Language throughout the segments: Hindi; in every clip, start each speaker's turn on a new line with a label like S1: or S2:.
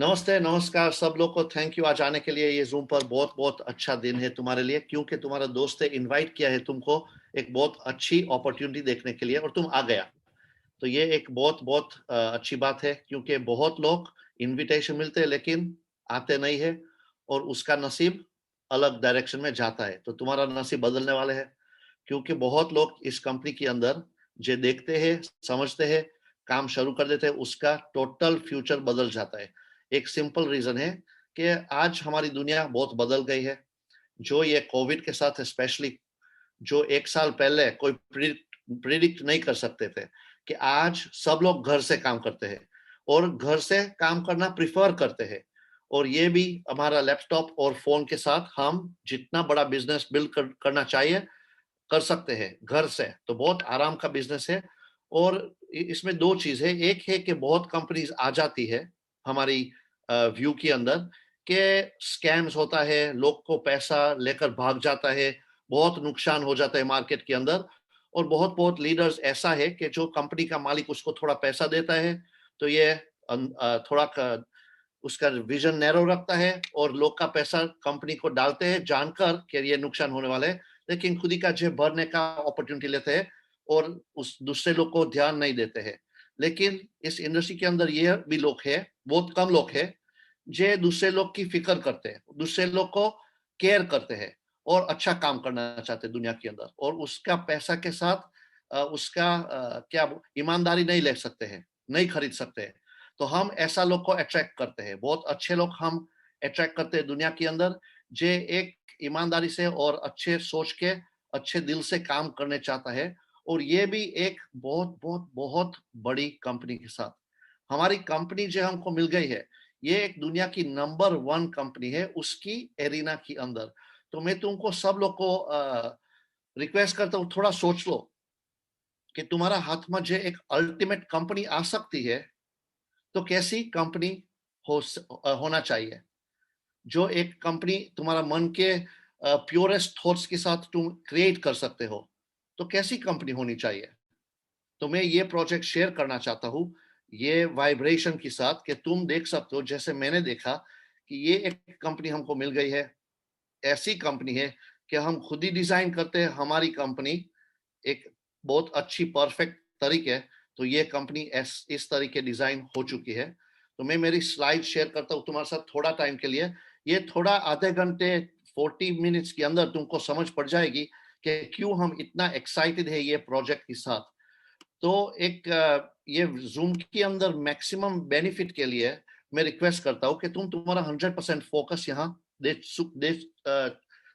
S1: नमस्ते, नमस्कार सब लोग को। थैंक यू आज आने के लिए। ये जूम पर बहुत बहुत अच्छा दिन है तुम्हारे लिए, क्योंकि तुम्हारा दोस्त ने इनवाइट किया है तुमको एक बहुत अच्छी अपॉर्चुनिटी देखने के लिए और तुम आ गया। तो ये एक बहुत बहुत अच्छी बात है, क्योंकि बहुत लोग इनविटेशन मिलते हैं लेकिन आते नहीं है और उसका नसीब अलग डायरेक्शन में जाता है। तो तुम्हारा नसीब बदलने वाले है, क्योंकि बहुत लोग इस कंपनी के अंदर जो देखते हैं, समझते हैं, काम शुरू कर देते हैं, उसका टोटल फ्यूचर बदल जाता है। एक सिंपल रीजन है कि आज हमारी दुनिया बहुत बदल गई है। जो ये कोविड के साथ स्पेशली, जो एक साल पहले कोई प्रिडिक्ट नहीं कर सकते थे कि आज सब लोग घर से काम करते हैं और घर से काम करना प्रिफर करते हैं। और ये भी हमारा लैपटॉप और फोन के साथ हम जितना बड़ा बिजनेस बिल्ड करना चाहिए कर सकते हैं घर से। तो बहुत आराम का बिजनेस है। और इसमें दो चीज है। एक है कि बहुत कंपनीज आ जाती है हमारी व्यू के अंदर के स्कैम्स होता है, लोग को पैसा लेकर भाग जाता है, बहुत नुकसान हो जाता है मार्केट के अंदर। और बहुत बहुत लीडर्स ऐसा है कि जो कंपनी का मालिक उसको थोड़ा पैसा देता है तो ये थोड़ा उसका विजन नैरो रखता है और लोग का पैसा कंपनी को डालते हैं जानकर कि ये नुकसान होने वाले है, लेकिन खुद ही का जेब भरने का अपॉर्चुनिटी लेते हैं और उस दूसरे लोग को ध्यान नहीं देते हैं। लेकिन इस इंडस्ट्री के अंदर ये भी लोग हैं, बहुत कम लोग हैं जो दूसरे लोग की फिक्र करते हैं, दूसरे लोग को केयर करते हैं और अच्छा काम करना चाहते हैं दुनिया के अंदर, और उसका पैसा के साथ उसका क्या ईमानदारी नहीं ले सकते हैं, नहीं खरीद सकते हैं। तो हम ऐसा लोग को अट्रैक्ट करते हैं, बहुत अच्छे लोग हम अट्रैक्ट करते हैं दुनिया के अंदर, जे एक ईमानदारी से और अच्छे सोच के अच्छे दिल से काम करने चाहता है। और ये भी एक बहुत बहुत बहुत बड़ी कंपनी के साथ हमारी कंपनी जो हमको मिल गई है, ये एक दुनिया की नंबर 1 कंपनी है उसकी एरिना के अंदर। तो मैं तुमको सब लोग को रिक्वेस्ट करता हूँ, थोड़ा सोच लो कि तुम्हारा हाथ में जो एक अल्टीमेट कंपनी आ सकती है तो कैसी कंपनी होना चाहिए। जो एक कंपनी तुम्हारा मन के प्योरेस्ट थॉट्स के साथ तुम क्रिएट कर सकते हो, तो कैसी कंपनी होनी चाहिए। तो मैं ये प्रोजेक्ट शेयर करना चाहता हूँ ये वाइब्रेशन के साथ कि तुम देख सकते हो जैसे मैंने देखा कि ये एक कंपनी हमको मिल गई है। ऐसी कंपनी है कि हम खुद ही डिजाइन करते हैं हमारी कंपनी एक बहुत अच्छी परफेक्ट तरीके। तो ये कंपनी इस तरीके डिजाइन हो चुकी है। तो मैं मेरी स्लाइड शेयर करता हूँ तुम्हारे साथ थोड़ा टाइम के लिए। ये थोड़ा आधे घंटे 40 मिनट्स के अंदर तुमको समझ पड़ जाएगी कि क्यों हम इतना एक्साइटेड है ये प्रोजेक्ट के साथ। तो एक ये जूम के अंदर मैक्सिमम बेनिफिट के लिए मैं रिक्वेस्ट करता हूँ कि तुम तुम्हारा 100% फोकस यहाँ दे दे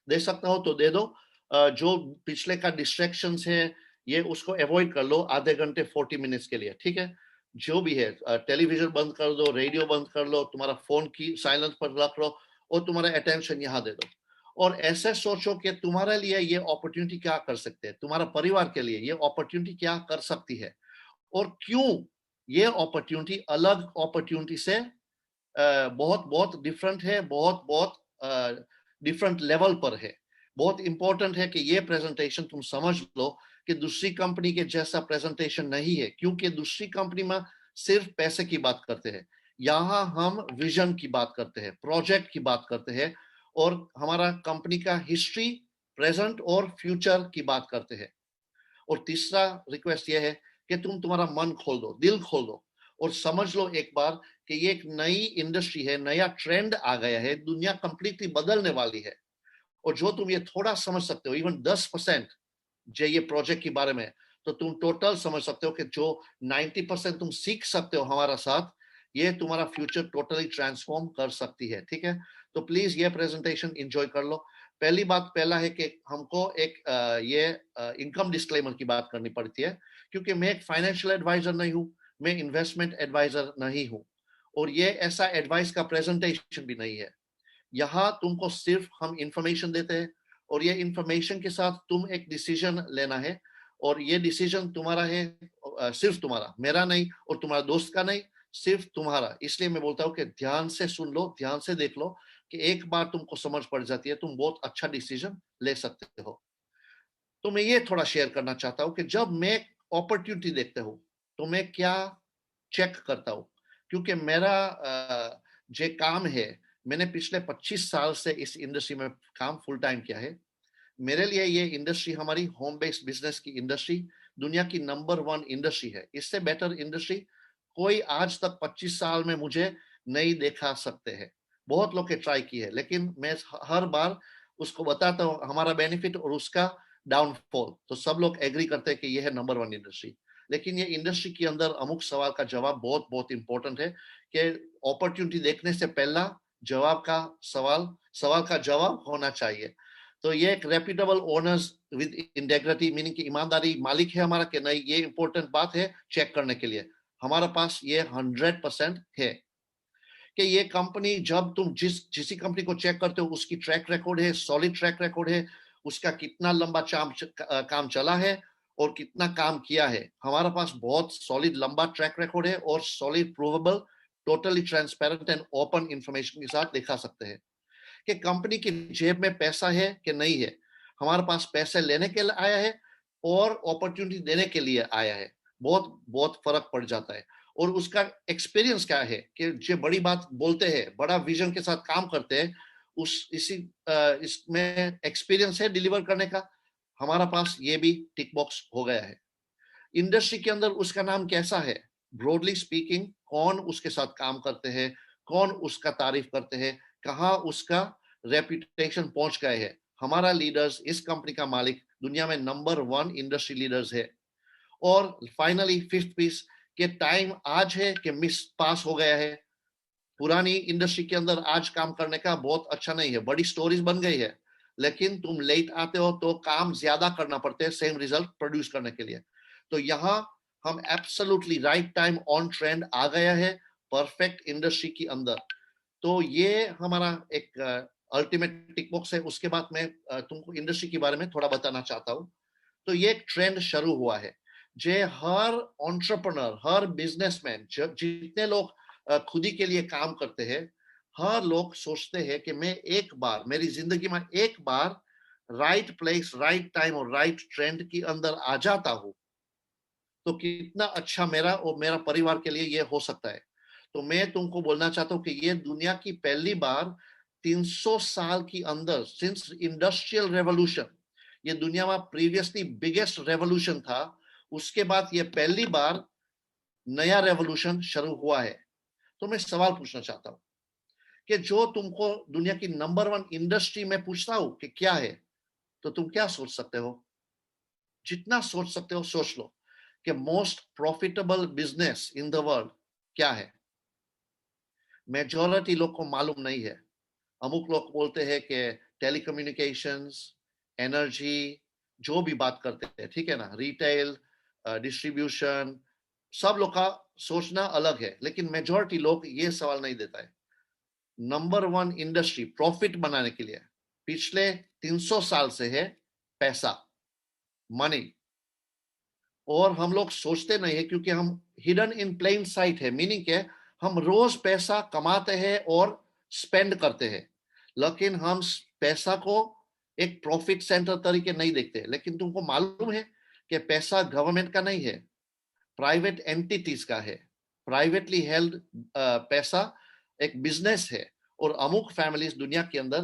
S1: दे सकता हो तो दे दो। जो पिछले का डिस्ट्रैक्शन है ये उसको अवॉइड कर लो आधे घंटे 40 मिनट्स के लिए, ठीक है। जो भी है टेलीविजन बंद कर दो, रेडियो बंद कर लो, तुम्हारा फोन की साइलेंस पर रख लो और तुम्हारा अटेंशन यहाँ दे दो। और ऐसे सोचो कि तुम्हारे लिए ये अपॉर्चुनिटी क्या कर सकते हैं, तुम्हारा परिवार के लिए ये अपॉर्चुनिटी क्या कर सकती है और क्यों ये अपॉर्चुनिटी अलग अपॉर्चुनिटी से बहुत बहुत डिफरेंट है, बहुत बहुत डिफरेंट लेवल पर है। बहुत इंपॉर्टेंट है कि ये प्रेजेंटेशन तुम समझ लो कि दूसरी कंपनी के जैसा प्रेजेंटेशन नहीं है, क्योंकि दूसरी कंपनी में सिर्फ पैसे की बात करते हैं। यहाँ हम विजन की बात करते हैं, प्रोजेक्ट की बात करते हैं और हमारा कंपनी का हिस्ट्री, प्रेजेंट और फ्यूचर की बात करते हैं। और तीसरा रिक्वेस्ट ये है कि तुम तुम्हारा मन खोल दो, दिल खोल दो और समझ लो एक बार कि ये एक नई इंडस्ट्री है, नया ट्रेंड आ गया है, दुनिया कंप्लीटली बदलने वाली है। और जो तुम ये थोड़ा समझ सकते हो, इवन 10% जो ये प्रोजेक्ट के बारे में, तो तुम टोटल समझ सकते हो कि जो 90% तुम सीख सकते हो हमारा साथ, ये तुम्हारा फ्यूचर टोटली ट्रांसफॉर्म कर सकती है, ठीक है। तो प्लीज ये प्रेजेंटेशन एंजॉय कर लो। पहली बात पहला है कि हमको एक ये इनकम डिस्क्लेमर की बात करनी पड़ती है, क्योंकि मैं एक फाइनेंशियल एडवाइजर नहीं हूँ, मैं इन्वेस्टमेंट एडवाइजर नहीं हूँ और ये ऐसा एडवाइस का प्रेजेंटेशन भी नहीं है। यहाँ तुमको सिर्फ हम इंफॉर्मेशन देते हैं और ये इंफॉर्मेशन के साथ तुम एक डिसीजन लेना है और ये डिसीजन तुम्हारा है, सिर्फ तुम्हारा, मेरा नहीं और तुम्हारा दोस्त का नहीं, सिर्फ तुम्हारा। इसलिए मैं बोलता हूँ कि ध्यान से सुन लो, ध्यान से देख लो कि एक बार तुमको समझ पड़ जाती है तुम बहुत अच्छा डिसीजन ले सकते हो। तो मैं ये थोड़ा शेयर करना चाहता हूँ कि जब मैं अपॉर्चुनिटी देखता हूँ तो मैं क्या चेक करता हूँ, क्योंकि मेरा जे काम है, मैंने पिछले 25 साल से इस इंडस्ट्री में काम फुल टाइम किया है। मेरे लिए ये इंडस्ट्री हमारी होम बेस्ड बिजनेस की इंडस्ट्री दुनिया की नंबर 1 इंडस्ट्री है। इससे बेटर इंडस्ट्री कोई आज तक 25 साल में मुझे नहीं देखा सकते हैं। बहुत लोग के ट्राई की है, लेकिन मैं हर बार उसको बताता हूँ हमारा बेनिफिट और उसका डाउनफॉल, तो सब लोग एग्री करते हैं कि ये है नंबर 1 इंडस्ट्री। लेकिन ये इंडस्ट्री के अंदर अमुक सवाल का जवाब बहुत बहुत इंपॉर्टेंट है कि अपॉर्चुनिटी देखने से पहला जवाब का सवाल का जवाब होना चाहिए। तो ये एक reputable owners with integrity, meaning की ईमानदारी मालिक है हमारा कि नहीं, ये इंपॉर्टेंट बात है चेक करने के लिए। हमारे पास ये 100% है कि ये कंपनी, जब तुम जिस कंपनी को चेक करते हो उसकी ट्रैक रिकॉर्ड है, सॉलिड ट्रैक रिकॉर्ड है, उसका कितना लंबा काम चला है और कितना काम किया है। हमारे पास बहुत सॉलिड लंबा ट्रैक रिकॉर्ड है और solid provable, totally transparent and open information के साथ दिखा सकते हैं कि कंपनी की जेब में पैसा है कि नहीं है। हमारे पास पैसे लेने के लिए आया है और अपॉर्चुनिटी देने के लिए आया है, बहुत बहुत फर्क पड़ जाता है। और उसका एक्सपीरियंस क्या है कि जो बड़ी बात बोलते हैं, बड़ा विजन के साथ काम करते हैं, इसमें एक्सपीरियंस है डिलीवर करने का। हमारा पास ये भी टिक बॉक्स हो गया है। इंडस्ट्री के अंदर उसका नाम कैसा है, ब्रॉडली स्पीकिंग, कौन उसके साथ काम करते हैं, कौन उसका तारीफ करते हैं, कहाँ उसका रेपुटेशन पहुंच गए है। हमारा लीडर्स, इस कंपनी का मालिक दुनिया में नंबर 1 इंडस्ट्री लीडर्स है। और फाइनली फिफ्थ पीस के टाइम आज है कि मिस पास हो गया है। पुरानी इंडस्ट्री के अंदर आज काम करने का बहुत अच्छा नहीं है, बड़ी स्टोरीज बन गई है, लेकिन तुम लेट आते हो तो काम ज्यादा करना पड़ता है सेम रिजल्ट प्रोड्यूस करने के लिए। तो यहाँ हम absolutely right time on trend आ गया है परफेक्ट इंडस्ट्री के अंदर। तो ये हमारा एक अल्टीमेट टिक बॉक्स है। उसके बाद मैं तुमको इंडस्ट्री के बारे में थोड़ा बताना चाहता हूँ। तो ये एक ट्रेंड शुरू हुआ है, जे हर एंटरप्रेन्योर, हर बिजनेसमैन, जितने लोग खुदी के लिए काम करते हैं, हर लोग सोचते हैं कि मैं एक बार मेरी जिंदगी में एक बार राइट प्लेस, राइट टाइम और राइट ट्रेंड के अंदर आ जाता हूँ तो कितना अच्छा मेरा और मेरा परिवार के लिए ये हो सकता है। तो मैं तुमको बोलना चाहता हूँ कि ये दुनिया की पहली बार 300 साल के अंदर, सिंस इंडस्ट्रियल रेवोल्यूशन, ये दुनिया में प्रीवियसली बिगेस्ट रेवोल्यूशन था, उसके बाद ये पहली बार नया रेवोल्यूशन शुरू हुआ है। तो मैं सवाल पूछना चाहता हूँ कि जो तुमको दुनिया की नंबर 1 इंडस्ट्री में पूछता हूँ कि क्या है, तो तुम क्या सोच सकते हो? जितना सोच सकते हो सोच लो कि most profitable business in the world क्या है। मेजॉरिटी लोग को मालूम नहीं है। अमुक लोग बोलते हैं कि टेलीकम्युनिकेशंस, एनर्जी, जो भी बात करते हैं, ठीक है ना, रिटेल, डिस्ट्रीब्यूशन, सब लोग का सोचना अलग है, लेकिन मेजॉरिटी लोग ये सवाल नहीं देता है। नंबर 1 इंडस्ट्री प्रॉफिट बनाने के लिए पिछले 300 साल से है पैसा, मनी। और हम लोग सोचते नहीं है क्योंकि हम हिडन इन प्लेन साइट है, मीनिंग के हम रोज पैसा कमाते हैं और स्पेंड करते हैं, लेकिन हम पैसा को एक प्रॉफिट सेंटर तरीके नहीं देखते। लेकिन तुमको मालूम है कि पैसा गवर्नमेंट का नहीं है, प्राइवेट एंटिटीज का है। प्राइवेटली हेल्ड पैसा एक बिजनेस है। और अमुक फैमिलीज दुनिया के अंदर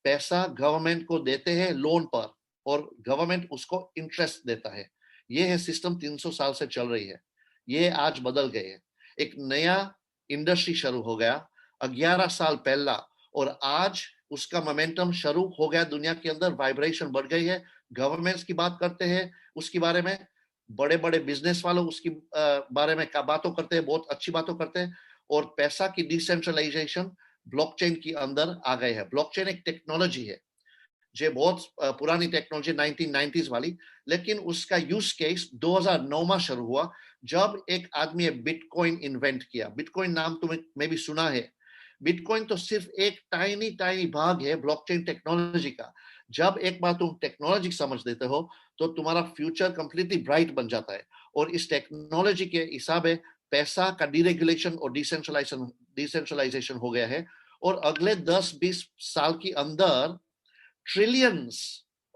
S1: पैसा गवर्नमेंट को देते हैं लोन पर, और गवर्नमेंट उसको इंटरेस्ट देता है। ये है सिस्टम, 300 साल से चल रही है। ये आज बदल गए है, एक नया इंडस्ट्री शुरू हो गया 11 साल पहला, और आज उसका मोमेंटम शुरू हो गया दुनिया के अंदर, वाइब्रेशन बढ़ गई है। गवर्नमेंट्स की बात करते हैं उसके बारे में, बड़े बड़े बिजनेस वालों उसकी बारे में बातों करते हैं, बहुत अच्छी बातों करते हैं। और पैसा की डिसेंट्रलाइजेशन ब्लॉकचेन के अंदर आ गए है। ब्लॉकचेन एक टेक्नोलॉजी है, जो बहुत पुरानी टेक्नोलॉजी 1990s वाली, लेकिन उसका यूज केस 2009 में शुरू हुआ, जब एक आदमी ने बिटकॉइन इन्वेंट किया। बिटकॉइन नाम तुम्हें मे भी सुना है। बिटकॉइन तो सिर्फ एक टाइनी टाइनी भाग है ब्लॉकचेन टेक्नोलॉजी का। जब एक बार तुम टेक्नोलॉजी समझ लेते हो तो तुम्हारा फ्यूचर कंप्लीटली ब्राइट बन जाता है। और इस टेक्नोलॉजी के हिसाब है पैसा का डीरेगुलेशन और डिसेंट्रलाइजेशन हो गया है। और अगले 10-20 साल के अंदर ट्रिलियंस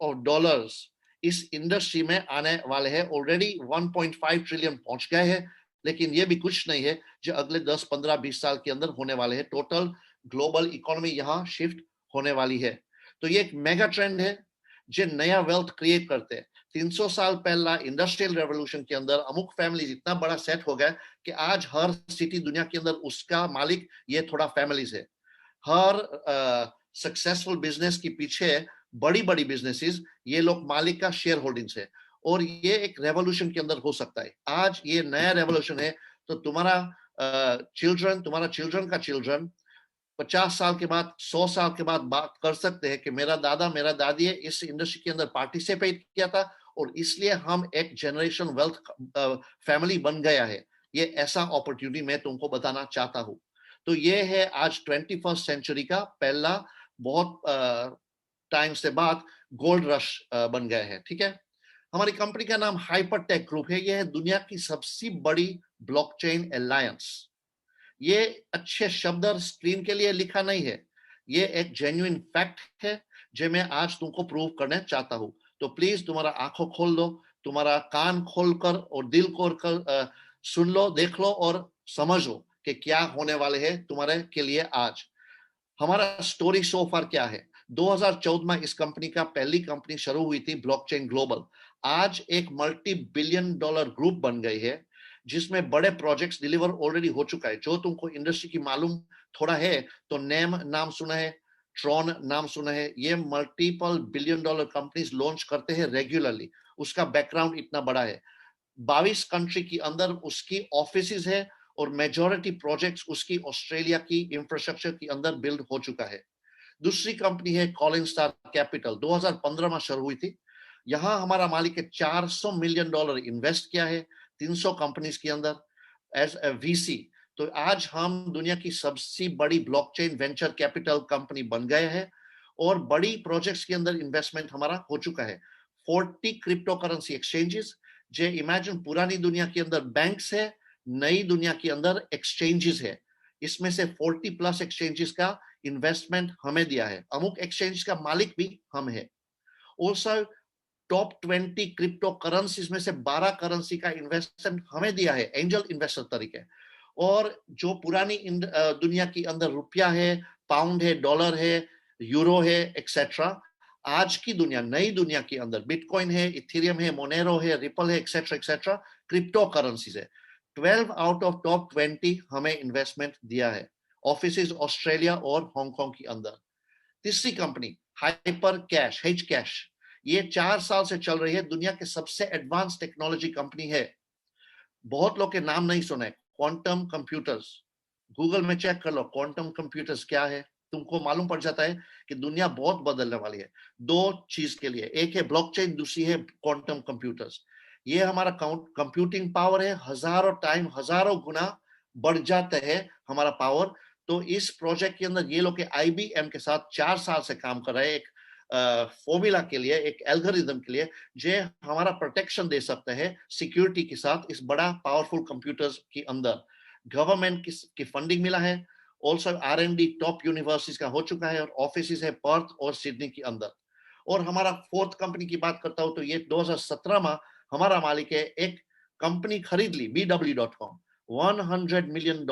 S1: ऑफ डॉलर्स इस इंडस्ट्री में आने वाले हैं। ऑलरेडी 1.5 ट्रिलियन पहुंच गए हैं लेकिन ये भी कुछ नहीं है जो अगले 10, 15, 20 साल के अंदर होने वाले हैं। टोटल ग्लोबल इकोनॉमी यहाँ शिफ्ट होने वाली है। तो ये एक मेगा ट्रेंड है जो नया वेल्थ क्रिएट करते हैं। 300 साल पहला इंडस्ट्रियल रेवोल्यूशन के अंदर अमुक फैमिलीज इतना बड़ा सेट हो गया कि आज हर सिटी दुनिया के अंदर उसका मालिक ये थोड़ा फैमिलीज है। हर सक्सेसफुल बिजनेस के पीछे बड़ी बड़ी बिजनेसेस ये लोग मालिक का शेयर होल्डिंग्स है, और ये एक रेवोल्यूशन के अंदर हो सकता है। आज ये नया रेवोल्यूशन है, तो तुम्हारा चिल्ड्रन का चिल्ड्रन 50 साल के बाद, 100 साल के बाद बात कर सकते हैं कि मेरा दादा मेरा दादी इस इंडस्ट्री के अंदर पार्टिसिपेट किया था, और इसलिए हम एक जनरेशन वेल्थ फैमिली बन गया है। ये ऐसा अपॉर्चुनिटी मैं तुमको बताना चाहता हूँ। तो ये है आज 21st सेंचुरी का पहला बहुत टाइम से बाद गोल्ड रश बन गया है। ठीक है, हमारी कंपनी का नाम हाइपरटेक ग्रुप है। यह है दुनिया की सबसे बड़ी ब्लॉकचेन अलायंस। ये अच्छे शब्द और स्क्रीन के लिए लिखा नहीं है, ये एक जेन्युइन फैक्ट है जो मैं आज तुमको प्रूव करना चाहता हूँ। तो प्लीज तुम्हारा आंखों खोल दो, तुम्हारा कान खोलकर और दिल खोल कर सुन लो, देख लो और समझ लो कि क्या होने वाले हैं तुम्हारे के लिए। आज हमारा स्टोरी सो फार क्या है। 2014 में इस कंपनी का पहली कंपनी शुरू हुई थी, ब्लॉकचेन ग्लोबल। आज एक मल्टी बिलियन डॉलर ग्रुप बन गई है, जिसमें बड़े प्रोजेक्ट्स डिलीवर ऑलरेडी हो चुका है। जो तुमको इंडस्ट्री की मालूम थोड़ा है तो नेम नाम सुना है, ट्रॉन नाम सुना है। ये multiple billion dollar companies launch करते हैं रेगुलरली। उसका बैकग्राउंड इतना बड़ा है। 22 कंट्री के अंदर उसकी ऑफिसेज है, और मेजॉरिटी प्रोजेक्ट्स उसकी ऑस्ट्रेलिया की इंफ्रास्ट्रक्चर के अंदर बिल्ड हो चुका है। दूसरी कंपनी है कॉलिन स्टार कैपिटल, 2015 में शुरू हुई थी। यहाँ हमारा मालिक है, $400 मिलियन इन्वेस्ट किया है 300 कंपनीज के अंदर एज ए वीसी। तो आज हम दुनिया की सबसे बड़ी ब्लॉकचेन वेंचर कैपिटल कंपनी बन गए हैं, और बड़ी प्रोजेक्ट्स के अंदर इन्वेस्टमेंट हमारा हो चुका है। 40 क्रिप्टो करेंसी एक्सचेंजेस, जो इमेजिन पुरानी दुनिया के अंदर बैंक्स है, नई दुनिया के अंदर एक्सचेंजेस है। इसमें से 40 प्लस एक्सचेंजेस का इन्वेस्टमेंट हमें दिया है। अमुक एक्सचेंज का मालिक भी हम है। ऑल्सो टॉप 20 क्रिप्टो करेंसीज में से 12 करेंसी का इन्वेस्टमेंट हमें दिया है एंजल इन्वेस्टर तरीके। और जो पुरानी दुनिया के अंदर रुपया है, पाउंड है, डॉलर है, यूरो है, एक्सेट्रा, आज की दुनिया, नई दुनिया के अंदर बिटकॉइन है, इथेरियम है, मोनेरो है, रिपल है, एक्सेट्रा एक्सेट्रा, क्रिप्टो करेंसीज है। 12 आउट ऑफ टॉप 20 हमें इन्वेस्टमेंट दिया है, ऑफिसेज ऑस्ट्रेलिया और हांगकांग के अंदर। तीसरी company hyper cash, H cash, ये 4 साल से चल रही है, दुनिया के सबसे एडवांस टेक्नोलॉजी कंपनी है। बहुत लोग के नाम नहीं सुने, क्वांटम कंप्यूटर्स, गूगल में चेक कर लो क्वांटम कंप्यूटर्स क्या है, तुमको मालूम पड़ जाता है कि दुनिया बहुत बदलने वाली है। दो चीज के लिए, एक है ब्लॉकचेन, दूसरी है क्वांटम कंप्यूटर्स। ये हमारा कंप्यूटिंग पावर है, हजारों गुना बढ़ जाता है हमारा पावर। तो इस प्रोजेक्ट के अंदर ये लोग IBM के साथ 4 साल से काम कर रहे हैं, एक फॉर्मूला के लिए, एक एल्गोरिदम के लिए, जो हमारा प्रोटेक्शन दे सकते हैं सिक्योरिटी के साथ इस बड़ा पावरफुल कंप्यूटर्स के अंदर। गवर्नमेंट की फंडिंग मिला है। ऑल्सो R&D टॉप यूनिवर्सिटीज का हो चुका है, और ऑफिस है पर्थ और सिडनी के अंदर। और हमारा फोर्थ कंपनी की बात करता हूं तो ये 2017 में हमारा मालिक है, एक कंपनी खरीद ली BW.com, $100 मिलियन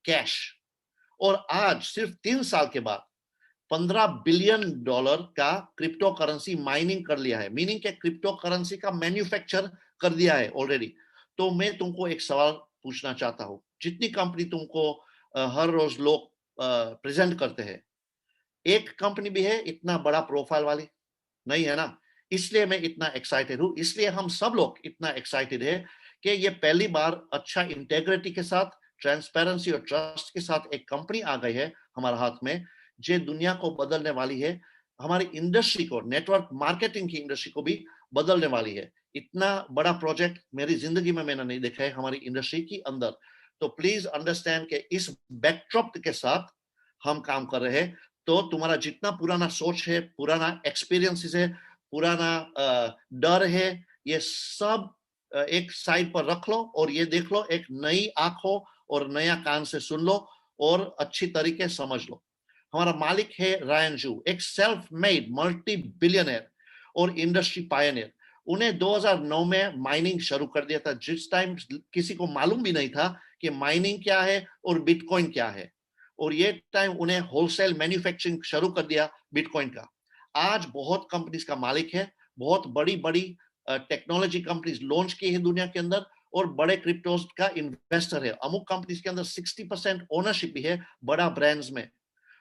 S1: कैश। और आज सिर्फ 3 साल के बाद $15 बिलियन का क्रिप्टो करेंसी माइनिंग कर लिया है, मीनिंग के क्रिप्टो करेंसी का मैन्युफैक्चर कर दिया है ऑलरेडी। तो मैं तुमको एक सवाल पूछना चाहता हूं, जितनी कंपनी तुमको हर रोज लोग प्रेजेंट करते हैं, एक कंपनी भी है इतना बड़ा प्रोफाइल वाली? नहीं है ना। इसलिए मैं इतना एक्साइटेड हूं, इसलिए हम सब लोग इतना एक्साइटेड है कि ये पहली बार अच्छा इंटेग्रिटी के साथ, ट्रांसपेरेंसी और ट्रस्ट के साथ एक कंपनी आ गई है हमारे हाथ में, जो दुनिया को बदलने वाली है, हमारी इंडस्ट्री को, नेटवर्क मार्केटिंग की इंडस्ट्री को भी बदलने वाली है। इतना बड़ा प्रोजेक्ट मेरी जिंदगी में मैंने नहीं देखा है हमारी इंडस्ट्री के अंदर। तो प्लीज अंडरस्टैंड कि इस बैकड्रॉप के साथ हम काम कर रहे हैं। तो तुम्हारा जितना पुराना सोच है, पुराना एक्सपीरियंसेस है, पुराना डर है, ये सब एक साइड पर रख लो, और ये देख लो एक नई आंखों और नया कान से सुन लो, और अच्छी तरीके समझ लो। हमारा मालिक है रायन जू, एक सेल्फ मेड मल्टी बिलियनर और इंडस्ट्री पायनियर। उन्हें 2009 में माइनिंग शुरू कर दिया था, जिस टाइम किसी को मालूम भी नहीं था कि माइनिंग क्या है और बिटकॉइन क्या है। और ये टाइम उन्हें होलसेल मैन्युफैक्चरिंग शुरू कर दिया बिटकॉइन का। आज बहुत कंपनीज का मालिक है, बहुत बड़ी बड़ी टेक्नोलॉजी कंपनीज लॉन्च की है दुनिया के अंदर, और बड़े क्रिप्टोज का इन्वेस्टर है। अमुक कंपनीज के अंदर 60% ओनरशिप भी है बड़ा ब्रांड्स में।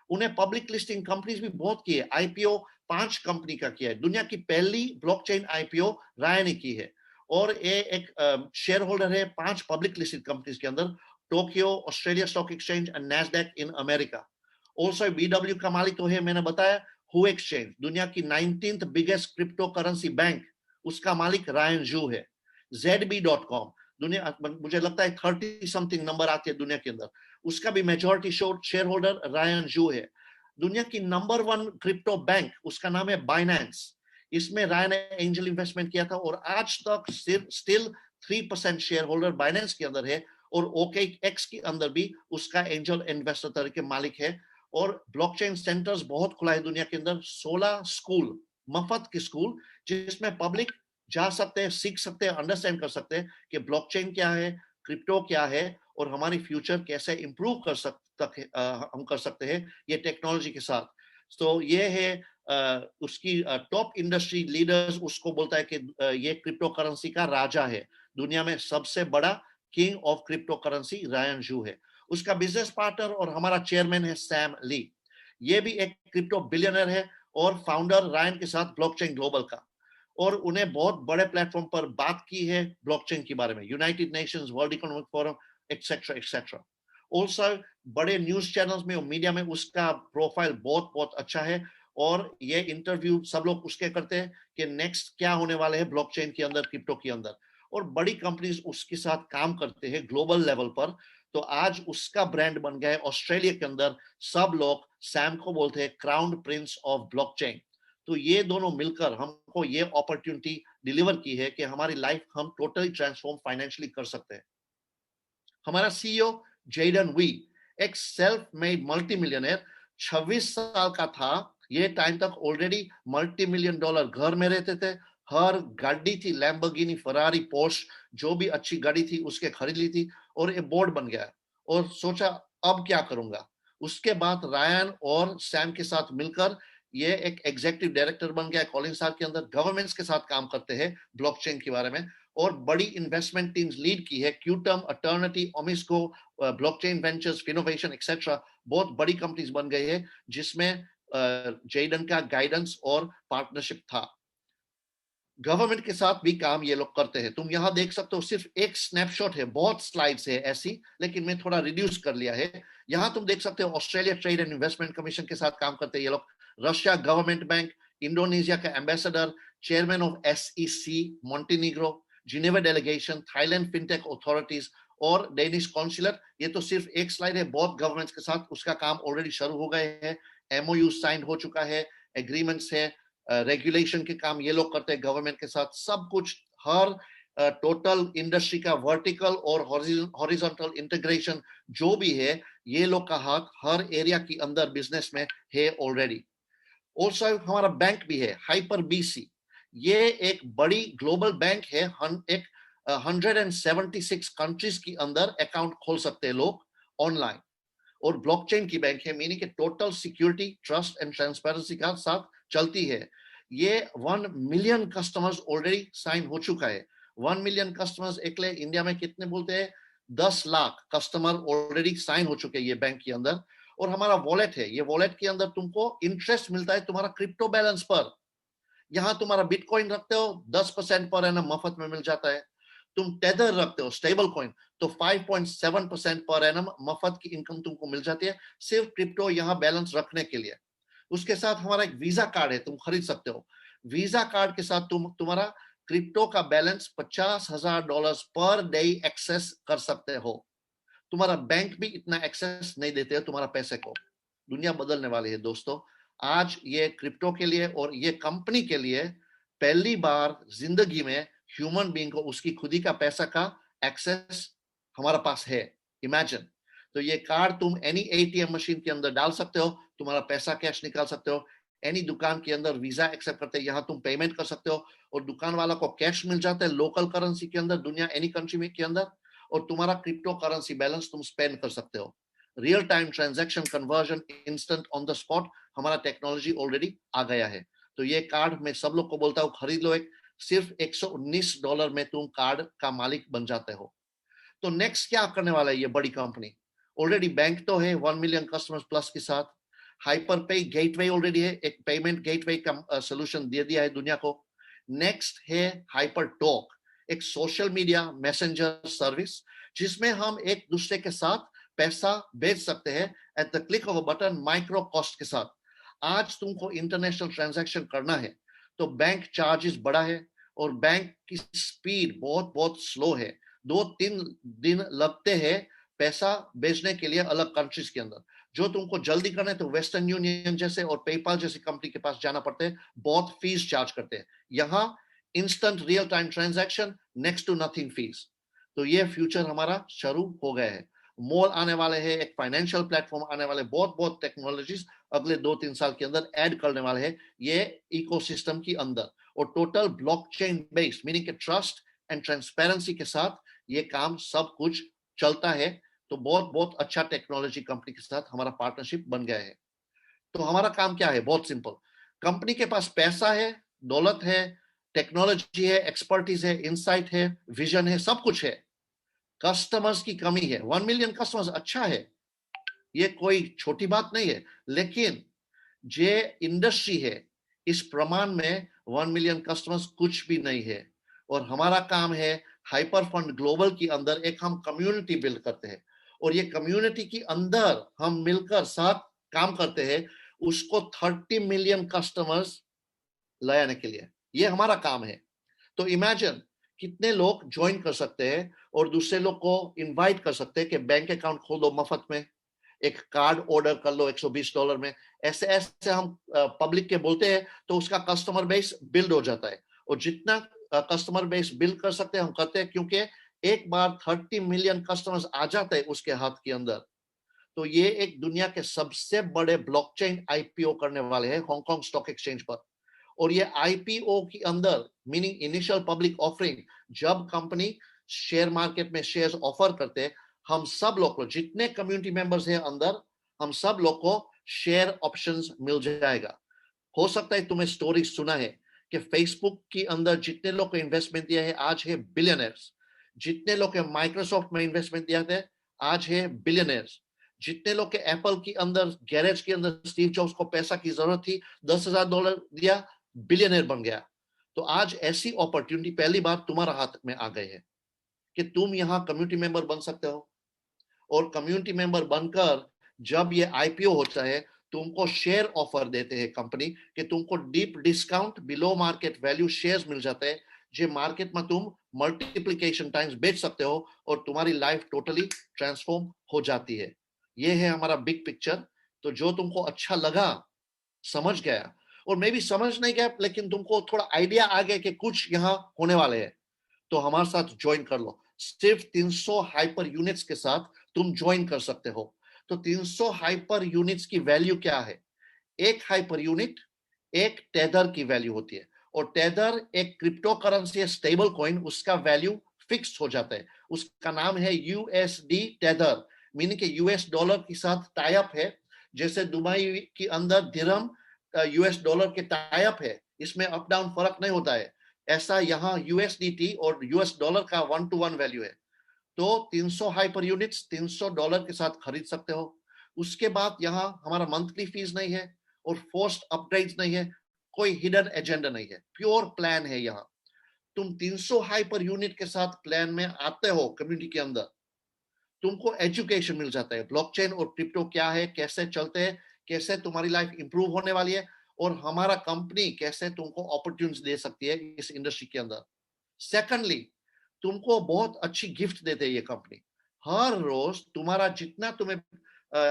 S1: उन्हें पब्लिक लिस्टिंग कंपनीज भी बहुत की है। आईपीओ 5 कंपनी का किया है। दुनिया की पहली ब्लॉकचेन आईपीओ राय ने की है, और ये एक शेयर होल्डर है 5 पब्लिक लिस्टेड कंपनीज के अंदर, Tokyo, Australia stock exchange and Nasdaq in America. Also BW का मालिक तो है, मैंने बताया, हु एक्सचेंज, दुनिया की 19th biggest crypto currency bank, उसका मालिक रायन जू है। ZB.com, दुनिया, मुझे लगता है 30 समथिंग नंबर आती है दुनिया के अंदर, उसका भी मेजॉरिटी शेयर होल्डर रायन जू है। दुनिया की नंबर 1 क्रिप्टो बैंक, उसका नाम है बाइनेंस, इसमें रायन ने एंजल इन्वेस्टमेंट किया था, और आज तक स्टिल 3% शेयर होल्डर बाइनेंस के अंदर है, और OKX के अंदर भी उसका एंजल इन्वेस्टर तरीके मालिक है। और ब्लॉकचेन सेंटर्स बहुत खुला है दुनिया के अंदर, 16 स्कूल, मफत के स्कूल, जिसमें पब्लिक जा सकते हैं, सीख सकते हैं, अंडरस्टैंड कर सकते हैं कि ब्लॉकचेन क्या है, क्रिप्टो क्या है, और हमारी फ्यूचर कैसे इंप्रूव कर सकते हम कर सकते हैं ये टेक्नोलॉजी के साथ। तो ये है उसकी टॉप इंडस्ट्री लीडर्स उसको बोलता है कि ये क्रिप्टो करेंसी का राजा है, दुनिया में सबसे बड़ा king of crypto currency Ryan जू है। उसका बिजनेस पार्टनर और हमारा चेयरमैन है सैम ली, ये भी एक क्रिप्टो बिलियनर है, और फाउंडर रायन के साथ ब्लॉकचेन ग्लोबल का। और उन्हें बहुत बड़े प्लेटफॉर्म पर बात की है ब्लॉकचेन के बारे में, United Nations, world economic forum, etcetera etcetera. Also बड़े न्यूज चैनल्स में और मीडिया में उसका प्रोफाइल बहुत बहुत अच्छा है, और ये इंटरव्यू सब लोग उसके करते हैं कि नेक्स्ट क्या होने वाले हैं ब्लॉकचेन के अंदर, क्रिप्टो के अंदर, और बड़ी कंपनीज उसके साथ काम करते हैं ग्लोबल लेवल पर। तो आज उसका ब्रांड बन गया है ऑस्ट्रेलिया के अंदर, सब लोग सैम को बोलते हैं क्राउन प्रिंस ऑफ ब्लॉकचेन। तो ये दोनों मिलकर हमको ये अपॉर्चुनिटी डिलीवर की है कि हमारी लाइफ हम टोटली ट्रांसफॉर्म फाइनेंशियली कर सकते हैं। हमारा सीईओ जेडन वी, एक सेल्फ मेड मल्टी मिलियनर, 26 साल का था ये टाइम तक, ऑलरेडी $multi million घर में रहते थे, हर गाड़ी थी, लैम्बोर्गिनी, फरारी, पोर्श, जो भी अच्छी गाड़ी थी उसके खरीद ली थी, और ये बोर्ड बन गया, और सोचा अब क्या करूंगा। उसके बाद रायन और सैम के साथ मिलकर ये एक एग्जीक्यूटिव डायरेक्टर बन गया कॉलिंग सार के अंदर, गवर्नमेंट्स के साथ काम करते हैं ब्लॉकचेन के बारे में, और बड़ी इन्वेस्टमेंट टीम्स लीड की है, क्यूटम, अटर्निटी, ओमिस्को, ब्लॉकचेन वेंचर्स, फिनोवेशन एक्सेट्रा, बहुत बड़ी कंपनीज बन गई है, जिसमें जेडन का गाइडेंस और पार्टनरशिप था। गवर्नमेंट के साथ भी काम ये लोग करते हैं। तुम यहाँ देख सकते हो, सिर्फ एक स्नैपशॉट है, बहुत स्लाइड्स है ऐसी, लेकिन मैं थोड़ा रिड्यूस कर लिया है। यहाँ तुम देख सकते हो Australia trade and investment commission के साथ काम करते हैं ये लोग, रशिया गवर्नमेंट बैंक, इंडोनेशिया का ambassador, chairman of SEC Montenegro, Geneva delegation, Thailand fintech authorities, और डेनिश कॉन्सुलेट। ये तो सिर्फ एक स्लाइड है, बहुत गवर्नमेंट्स के साथ उसका काम ऑलरेडी शुरू हो गए हैं, MOU साइन हो चुका है, एग्रीमेंट्स है, रेगुलेशन के काम ये लोग करते हैं गवर्नमेंट के साथ, सब कुछ, हर टोटल इंडस्ट्री का वर्टिकल और हॉरिजॉन्टल इंटीग्रेशन जो भी है, ये लोग का हाथ हर एरिया के अंदर बिजनेस में है ऑलरेडी। ऑल्सो हमारा बैंक भी है, हाइपर BC, ये एक बड़ी ग्लोबल बैंक है, एक 176 कंट्रीज के अंदर अकाउंट खोल सकते हैं लोग ऑनलाइन, और ब्लॉकचेन की बैंक है, मीनिंग के total security, trust and transparency का साथ चलती है। ये 1 मिलियन कस्टमर्स ऑलरेडी साइन हो चुका है। 1 मिलियन कस्टमर्स एकले इंडिया में कितने बोलते हैं, 10 लाख कस्टमर ऑलरेडी साइन हो चुके हैं ये बैंक के अंदर। और हमारा वॉलेट है, ये वॉलेट के अंदर तुमको इंटरेस्ट मिलता है तुम्हारा क्रिप्टो बैलेंस पर। यहाँ तुम्हारा बिटकॉइन रखते हो 10% पर एनम मफत में मिल जाता है। तुम टेदर रखते हो स्टेबल कॉइन, तो 5.7% पर एनम मफत की इनकम तुमको मिल जाती है, सिर्फ क्रिप्टो यहाँ बैलेंस रखने के लिए। उसके साथ हमारा एक वीजा कार्ड है, तुम खरीद सकते हो। वीजा कार्ड के साथ तुम्हारा क्रिप्टो का बैलेंस $50,000 पर डे एक्सेस कर सकते हो। तुम्हारा बैंक भी इतना एक्सेस नहीं देते हो तुम्हारा पैसे को। दुनिया बदलने वाली है दोस्तों। आज ये क्रिप्टो के लिए और ये कंपनी के लिए पहली बार जिंदगी में ह्यूमन बीइंग को उसकी खुदी का पैसा का एक्सेस हमारा पास है। इमेजिन। तो ये कार्ड तुम एनी ATM मशीन के अंदर डाल सकते हो, तुम्हारा पैसा कैश निकाल सकते हो, एनी दुकान के अंदर वीजा एक्सेप्ट करते हैं, यहाँ तुम पेमेंट कर सकते हो और दुकान वाला को कैश मिल जाता है लोकल करेंसी के अंदर, दुनिया एनी कंट्री में के अंदर, और तुम्हारा क्रिप्टो करेंसी बैलेंस तुम स्पेंड कर सकते हो। Real time transaction conversion instant on the spot, हमारा टेक्नोलॉजी ऑलरेडी आ गया है। तो ये कार्ड मैं सब लोग को बोलता हूँ खरीद लो, एक सिर्फ $119 में तुम कार्ड का मालिक बन जाते हो। तो नेक्स्ट क्या करने वाला है ये बड़ी कंपनी? ऑलरेडी बैंक तो है 1 मिलियन कस्टमर्स प्लस के साथ, हाइपर पे गेटवे ऑलरेडी है, एक पेमेंट गेटवे का सोल्यूशन दे दिया है दुनिया को। नेक्स्ट है हाइपर टॉक, एक सोशल मीडिया मैसेंजर सर्विस जिसमें हम एक दूसरे के साथ पैसा भेज सकते हैं at the click of a button, micro cost के साथ। आज तुमको इंटरनेशनल ट्रांजैक्शन करना है तो बैंक चार्जेस बड़ा है और बैंक की स्पीड बहुत बहुत स्लो है, 2-3 दिन लगते हैं पैसा भेजने के लिए अलग कंट्रीज के अंदर। जो तुमको जल्दी करना है तो वेस्टर्न यूनियन जैसे और पेपाल जैसी कंपनी के पास जाना पड़ता है, बहुत फीस चार्ज करते हैं। यहाँ instant real time transaction, next to nothing fees. तो ये फ्यूचर हमारा शुरू हो गया है। मॉल आने वाले हैं, एक फाइनेंशियल प्लेटफॉर्म आने वाले, बहुत बहुत टेक्नोलॉजीज अगले 2-3 साल के अंदर ऐड करने वाले हैं ये इकोसिस्टम के अंदर, और टोटल ब्लॉकचेन बेस्ड मीनिंग के ट्रस्ट एंड ट्रांसपेरेंसी के साथ ये काम सब कुछ चलता है। तो बहुत बहुत अच्छा टेक्नोलॉजी कंपनी के साथ हमारा पार्टनरशिप बन गया है। तो हमारा काम क्या है? बहुत सिंपल, कंपनी के पास पैसा है, दौलत है, टेक्नोलॉजी है, एक्सपर्टीज है, इंसाइट है, विजन है, सब कुछ है। कस्टमर्स की कमी है, 1 मिलियन कस्टमर्स अच्छा है, ये कोई छोटी बात नहीं है, लेकिन जे इंडस्ट्री है इस प्रमाण में 1 मिलियन कस्टमर्स कुछ भी नहीं है। और हमारा काम है हाइपर फंड ग्लोबल के अंदर एक हम कम्युनिटी बिल्ड करते हैं, और ये कम्युनिटी के अंदर हम मिलकर साथ काम करते हैं उसको 30 मिलियन कस्टमर्स लाने के लिए, ये हमारा काम है। तो इमेजिन कितने लोग ज्वाइन कर सकते हैं और दूसरे लोग को इनवाइट कर सकते हैं कि बैंक अकाउंट खोल दो मफत में, एक कार्ड ऑर्डर कर लो $120 में। ऐसे ऐसे हम पब्लिक के बोलते हैं तो उसका कस्टमर बेस बिल्ड हो जाता है, और जितना कस्टमर बेस बिल्ड कर सकते हैं हम करते हैं, क्योंकि एक बार 30 मिलियन कस्टमर्स आ जाते हैं उसके हाथ के अंदर। तो ये एक दुनिया के सबसे बड़े ब्लॉकचेन आईपीओ करने वाले हैं हांगकांग स्टॉक एक्सचेंज पर। और ये आईपीओ के अंदर मीनिंग इनिशियल पब्लिक ऑफरिंग, जब कंपनी शेयर मार्केट में शेयर्स ऑफर करते हैं, हम सब लोग को, जितने कम्युनिटी मेंबर्स हैं अंदर, हम सब लोग को शेयर ऑप्शंस मिल जाएगा। हो सकता है तुम्हें स्टोरी सुना है कि फेसबुक के अंदर जितने लोग को इन्वेस्टमेंट दिया है आज है बिलियनर्स, जितने लोग के माइक्रोसॉफ्ट में इन्वेस्टमेंट दिया था आज है बिलियनर्स, जितने लोग के एप्पल के अंदर गैरेज के अंदर स्टीव जॉब्स को पैसा की जरूरत थी, $10,000 दिया, बिलियनर बन गया। तो आज ऐसी अपॉर्चुनिटी पहली बार तुम्हारा हाथ में आ गई है कि तुम यहाँ कम्युनिटी मेंबर बन सकते हो, और कम्युनिटी मेंबर बनकर जब ये आईपीओ होता है तुमको शेयर ऑफर देते हैं कंपनी कि तुमको deep discount below market value shares मिल जाते हैं, जो मार्केट में तुम मल्टीप्लिकेशन टाइम्स बेच सकते हो और तुम्हारी लाइफ टोटली ट्रांसफॉर्म हो जाती है। ये है हमारा बिग पिक्चर। तो जो तुमको अच्छा लगा, समझ गया, और मैं भी समझ नहीं गया लेकिन तुमको थोड़ा आइडिया आ गया कि कुछ यहाँ होने वाले हैं, तो हमारे साथ ज्वाइन कर लो। सिर्फ 300 हाइपर यूनिट्स के साथ तुम ज्वाइन कर सकते हो। तो 300 हाइपर यूनिट्स की वैल्यू क्या है? एक हाइपर यूनिट एक टेदर की वैल्यू होती है, और टेदर एक क्रिप्टो करेंसी है, स्टेबल कॉइन, उसका वैल्यू फिक्स हो जाता है। उसका नाम है यूएसडी टेदर, मीनिंग के यूएस डॉलर के साथ टाई अप है। जैसे दुबई के अंदर दिरहम यूएस डॉलर के टाई अप है, इसमें अप डाउन फर्क नहीं होता है, ऐसा यहाँ यूएसडीटी और यूएस डॉलर का 1-to-1 वैल्यू है। तो 300 हाइपर यूनिट्स $300 के साथ खरीद सकते हो। उसके बाद यहाँ हमारा मंथली फीस नहीं है और फोर्स्ड अपग्रेड्स नहीं है, कोई हिडन एजेंडा नहीं है, प्योर प्लान है। यहाँ तुम 300 हाइपर यूनिट के साथ प्लान में आते हो कम्युनिटी के अंदर, तुमको एजुकेशन मिल जाता है, ब्लॉकचेन और क्रिप्टो क्या है, कैसे चलते हैं, कैसे तुम्हारी लाइफ इंप्रूव होने वाली है, और हमारा कंपनी कैसे तुमको अपॉर्चुनिटीज दे सकती है इस इंडस्ट्री के अंदर। सेकंडली, तुमको बहुत अच्छी गिफ्ट देते हैं ये कंपनी। हर रोज तुम्हारा जितना तुम्हें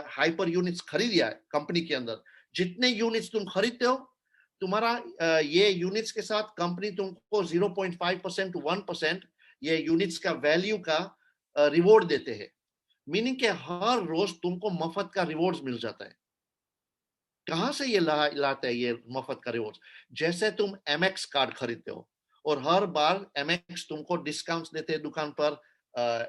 S1: हाइपर यूनिट्स खरीदिया है कंपनी के अंदर, जितने यूनिट्स तुम खरीदते हो, तुम्हारा ये यूनिट्स के साथ कंपनी तुमको 0.5% to 1% ये यूनिट्स का वैल्यू का रिवॉर्ड देते हैं। मीनिंग के हर रोज तुमको मफत का रिवॉर्ड्स मिल जाता है। कहां से ये लाते हैं ये मुफ्त का रिवॉर्ड? जैसे तुम एमएक्स कार्ड खरीदते हो और हर बार एमएक्स तुमको डिस्काउंट्स देते हैं दुकान पर,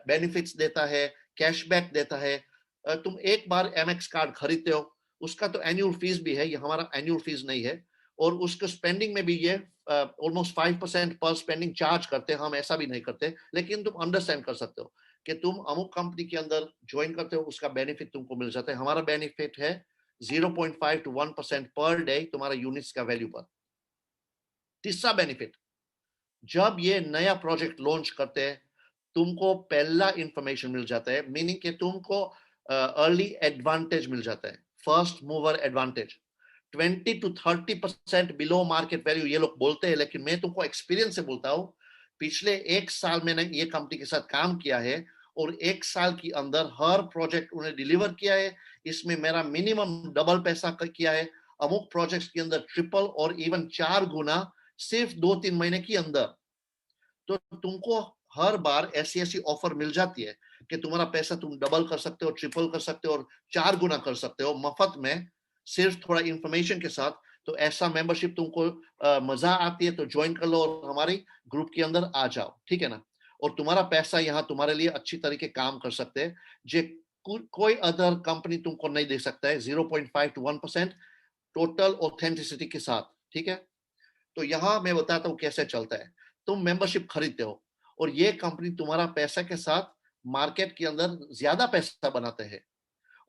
S1: बेनिफिट्स देता है, कैशबैक देता है। तुम एक बार एमएक्स कार्ड खरीदते हो, उसका तो एनुअल फीस भी है, ये हमारा एनुअल फीस नहीं है। और उसके स्पेंडिंग में भी ये ऑलमोस्ट 5% पर स्पेंडिंग चार्ज करते हैं, हम ऐसा भी नहीं करते, लेकिन तुम अंडरस्टैंड कर सकते हो कि तुम अमुक कंपनी के अंदर ज्वाइन करते हो, उसका बेनिफिट तुमको मिल जाता है। हमारा बेनिफिट है 0.5 to 1% पर डे तुम्हारा यूनिट्स का वैल्यू पर। तीसरा बेनिफिट, जब ये नया प्रोजेक्ट लॉन्च करते हैं, तुमको पहला इंफॉर्मेशन मिल जाता है, मीनिंग कि तुमको अर्ली एडवांटेज मिल जाता है, first mover advantage. 20 to 30% below market value ये लोग बोलते हैं, लेकिन मैं तुमको एक्सपीरियंस से बोलता हूँ। पिछले 1 साल मैंने ये कंपनी के साथ काम किया है और 1 साल के अंदर हर प्रोजेक्ट उन्हें डिलीवर किया है। इसमें मेरा मिनिमम डबल पैसा किया है, अमुक प्रोजेक्ट्स के अंदर ट्रिपल और इवन 4 गुना सिर्फ 2-3 महीने के अंदर। तो तुमको हर बार ऐसी ऐसी ऑफर मिल जाती है कि तुम्हारा पैसा तुम डबल कर सकते हो, ट्रिपल कर सकते हो और 4 गुना कर सकते हो मफत में, सिर्फ थोड़ा इंफॉर्मेशन के साथ। तो ऐसा मेंबरशिप तुमको मजा आती है तो ज्वाइन कर लो और हमारे ग्रुप के अंदर आ जाओ, ठीक है ना? और तुम्हारा पैसा यहाँ तुम्हारे लिए अच्छी तरीके काम कर सकते हैं, जो कोई अदर कंपनी तुमको नहीं दे सकता है। 0.5 to 1% टोटल ऑथेंटिसिटी के साथ, ठीक है? तो यहाँ मैं बताता हूँ कैसे चलता है। तुम मेंबरशिप खरीदते हो और ये कंपनी तुम्हारा पैसा के साथ मार्केट के अंदर ज्यादा पैसा बनाते हैं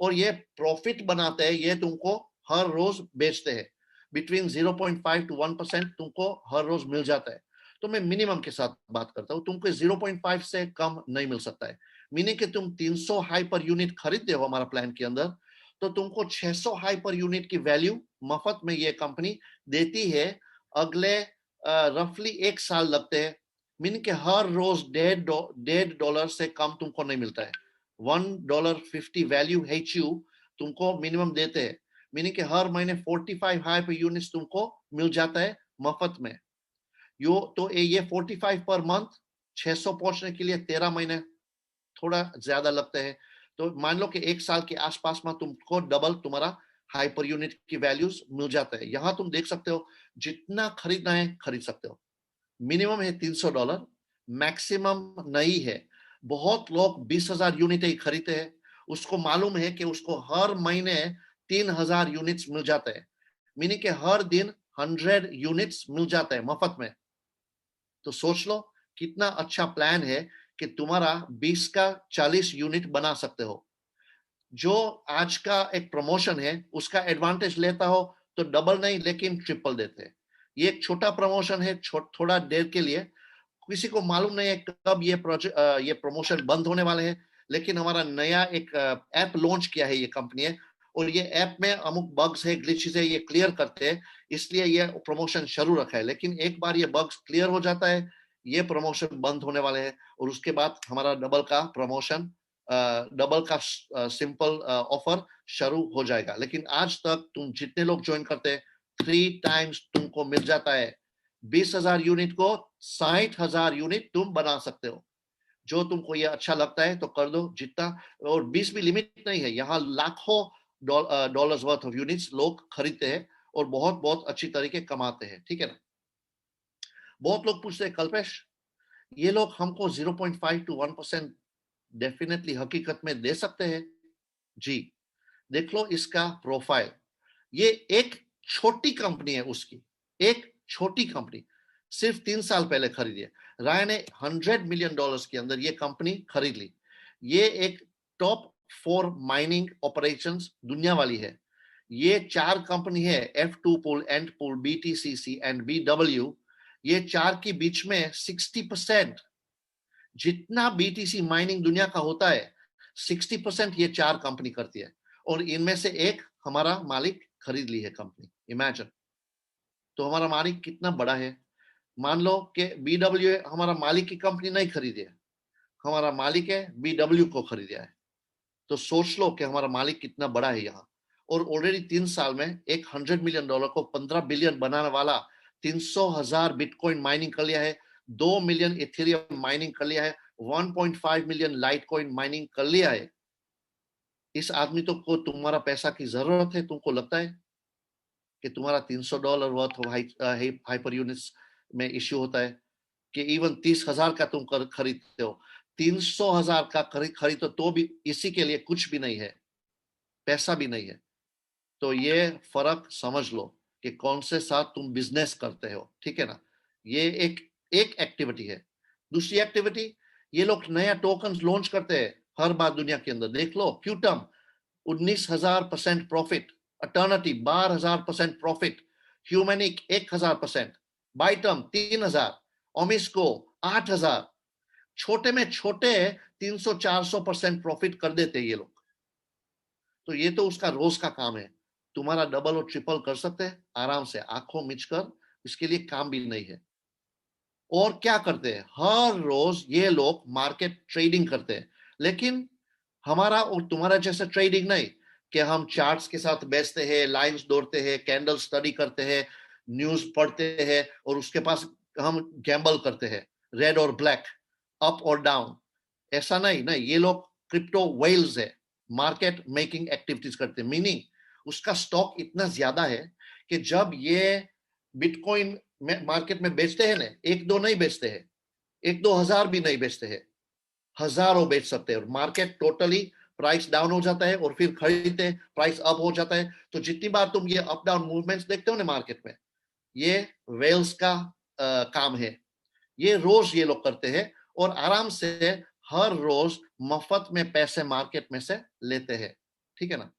S1: और ये प्रॉफिट बनाते हैं, ये तुमको हर रोज बेचते हैं। बिटवीन 0.5 to 1% तुमको हर रोज मिल जाता है। तो मैं मिनिमम के साथ बात करता हूँ, तुमको 0.5 से कम नहीं मिल सकता है। मीनिंग कि तुम 300 हाइपर यूनिट खरीदते हो हमारा प्लान के अंदर, तो तुमको 600 हाइपर यूनिट की वैल्यू मफत में ये कंपनी देती है। अगले रफली 1 साल लगते हैं, मीनिंग के हर रोज $1.50 से कम तुमको नहीं मिलता है। $1.50 वैल्यू HU तुमको मिनिमम देते हैं, मीनिंग के हर महीने 45 हाइपर यूनिट्स तुमको मिल जाता है मफत में। तो ये 45 पर मंथ, 600 पहुंचने के लिए 13 महीने थोड़ा ज्यादा लगते हैं। तो मान लो कि 1 साल के आसपास में तुमको डबल तुम्हारा हाइपर यूनिट की वैल्यूज मिल जाता है। यहाँ तुम देख सकते हो जितना खरीदना है खरीद सकते हो। मिनिमम है $300, मैक्सिमम नहीं है। बहुत लोग 20,000 यूनिट ही खरीदते हैं, उसको मालूम है कि उसको हर महीने 3,000 यूनिट्स मिल जाता है, मीनिंग के हर दिन 100 यूनिट्स मिल जाता है मफत में। तो सोच लो कितना अच्छा प्लान है कि तुम्हारा 20 का 40 यूनिट बना सकते हो। जो आज का एक प्रमोशन है उसका एडवांटेज लेता हो तो डबल नहीं लेकिन ट्रिपल देते हैं। ये एक छोटा प्रमोशन है, थोड़ा देर के लिए, किसी को मालूम नहीं है कब ये प्रमोशन बंद होने वाले हैं। लेकिन हमारा नया एक ऐप लॉन्च किया है ये कंपनी है और ये ऐप में अमुक बग्स है, ग्लिचेस है, ये क्लियर करते हैं, इसलिए ये प्रमोशन शुरू रखा है। लेकिन एक बार ये बग्स क्लियर हो जाता है, ये प्रमोशन बंद होने वाले हैं और उसके बाद हमारा डबल का प्रमोशन, डबल का सिंपल ऑफर शुरू हो जाएगा। लेकिन आज तक तुम जितने लोग ज्वाइन करते हैं 3 टाइम्स तुमको मिल जाता है। 20,000 यूनिट को 60,000 यूनिट तुम बना सकते हो। जो तुमको ये अच्छा लगता है तो कर दो जितना। और 20 भी लिमिट नहीं है, यहाँ लाखों डॉलर्स वर्थ ऑफ यूनिट्स लोग खरीदते हैं और बहुत बहुत अच्छी तरीके कमाते हैं, ठीक है ना? बहुत लोग पूछते हैं कल्पेश, ये लोग हमको 0.5 to 1% डेफिनेटली हकीकत में दे सकते हैं? जी, देख लो इसका प्रोफाइल। ये एक छोटी कंपनी है उसकी, एक छोटी कंपनी, सिर्फ 3 साल पहले खरीदी है। राय ने $100 मिलियन के अंदर ये कंपनी खरीद ली। ये एक टॉप 4 माइनिंग ऑपरेशंस दुनिया वाली है। ये 4 कंपनी है, F2 Pool, Ant Pool, BTCC and BW। ये 4 के बीच में 60% जितना BTC माइनिंग दुनिया का होता है, 60% ये 4 कंपनी करती है और इनमें से एक हमारा मालिक खरीद ली है कंपनी। इमेजिन, तो हमारा मालिक कितना बड़ा है। मान लो कि BW हमारा मालिक की कंपनी नहीं खरीदी है, हमारा मालिक है BW को खरीदा है। तो सोच लो कि हमारा मालिक कितना बड़ा है यहाँ। और ऑलरेडी 3 साल में एक $100 मिलियन को 15 बिलियन बनाने वाला 300,000 बिटकॉइन माइनिंग कर लिया है, 2 मिलियन इथेरियम माइनिंग कर लिया है, 1.5 मिलियन लाइटकॉइन माइनिंग कर लिया है। इस आदमी तो को तुम्हारा पैसा की जरूरत है, तुमको लगता है? कि तुम्हारा $300 वर्थ हाइपर यूनिट्स में इश्यू होता है, कि इवन 30,000 का तुम खरीदते हो, 300,000 का खरीदो तो भी इसी के लिए कुछ भी नहीं है, पैसा भी नहीं है। तो ये फर्क समझ लो कि कौन से साथ तुम बिजनेस करते हो, ठीक है ना। ये एक एक एक्टिविटी है। दूसरी एक्टिविटी, ये लोग नया टोकन लॉन्च करते हैं हर बार दुनिया के अंदर। देख लो, क्यूटम 19,000% प्रॉफिट, अटर्निटी 12,000% प्रॉफिट, ह्यूमैनिक 1,000%, बाइटम 3,000, ओमिस्को 8,000। छोटे में छोटे 300-400% प्रॉफिट कर देते ये लोग। तो ये तो उसका रोज का काम है। तुम्हारा डबल और ट्रिपल कर सकते हैं आराम से, आंखों मिचकर, इसके लिए काम भी नहीं है। और क्या करते हैं, हर रोज ये लोग मार्केट ट्रेडिंग करते हैं, लेकिन हमारा और तुम्हारा जैसा ट्रेडिंग नहीं कि हम चार्ट्स के साथ बेचते हैं, लाइंस दौड़ते हैं, कैंडल स्टडी करते हैं, न्यूज पढ़ते हैं और उसके पास हम गैम्बल करते हैं, रेड और ब्लैक, अप और डाउन। ऐसा नहीं, नहीं, ये लोग क्रिप्टो वेल्स है, मार्केट मेकिंग एक्टिविटीज करते हैं। मीनिंग उसका स्टॉक इतना ज्यादा है कि जब ये बिटकॉइन मार्केट में बेचते हैं ना, एक दो नहीं बेचते हैं, 1-2 हजार भी नहीं बेचते हैं, हजारों बेच सकते हैं। और मार्केट टोटली प्राइस डाउन हो जाता है और फिर खरीदते हैं, प्राइस अप हो जाता है। तो जितनी बार तुम ये अप डाउन मूवमेंट्स देखते हो ना मार्केट में, ये वेल्स का काम है। ये रोज ये लोग करते हैं और आराम से हर रोज मफत में पैसे मार्केट में से लेते हैं, ठीक है ना।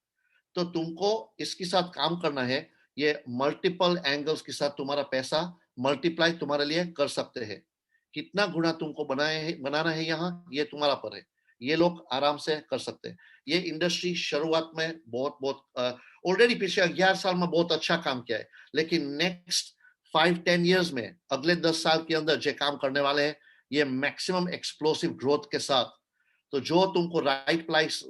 S1: तो तुमको इसके साथ काम करना है, ये मल्टीपल एंगल्स के साथ तुम्हारा पैसा मल्टीप्लाई तुम्हारे लिए कर सकते हैं। कितना गुना तुमको बनाना है यहाँ, ये तुम्हारा पर है। ये लोग आराम से कर सकते हैं। ये इंडस्ट्री शुरुआत में बहुत बहुत ऑलरेडी पिछले 11 साल में बहुत अच्छा काम किया है, लेकिन नेक्स्ट 5-10 ईयर्स में, अगले 10 साल के अंदर जो काम करने वाले हैं, ये मैक्सिमम एक्सप्लोसिव ग्रोथ के साथ। तो जो तुमको राइट प्लेस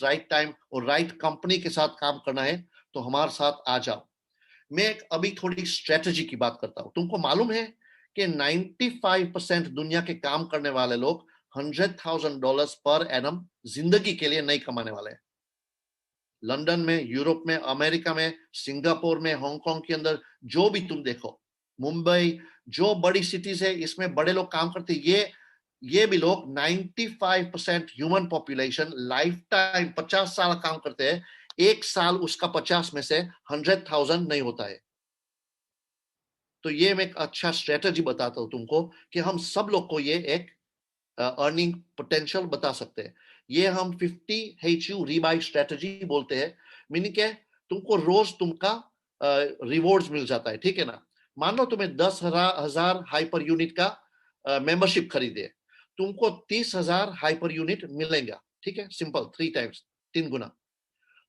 S1: राइट टाइम और राइट कंपनी के साथ काम करना है, तो हमारे साथ आ जाओ। मैं अभी थोड़ी स्ट्रेटजी की बात करता हूं। तुमको मालूम है कि 95% दुनिया के काम करने वाले लोग $100,000 पर एनम जिंदगी के लिए नहीं कमाने वाले हैं। लंदन में, यूरोप में, अमेरिका में, सिंगापुर में, हांगकांग के अंदर, जो भी तुम देखो, मुंबई, जो बड़ी सिटीज है, इसमें बड़े लोग काम करते हैं। ये भी लोग 95% ह्यूमन पॉपुलेशन लाइफ टाइम 50 साल काम करते हैं, एक साल उसका 50 में से 100,000 नहीं होता है। तो ये मैं एक अच्छा स्ट्रेटजी बताता हूं तुमको कि हम सब लोग को ये एक अर्निंग पोटेंशियल बता सकते हैं। ये हम 50HU रीबाई स्ट्रेटजी बोलते हैं। मीनिंग क्या है, तुमको रोज तुमका रिवॉर्ड्स मिल जाता है, ठीक है ना। मान लो तुम्हें 10,000 हाइपर यूनिट का मेंबरशिप खरीदे, तुमको 30,000 हाइपर यूनिट मिलेगा, ठीक है, सिंपल, 3 टाइम्स, 3 गुना।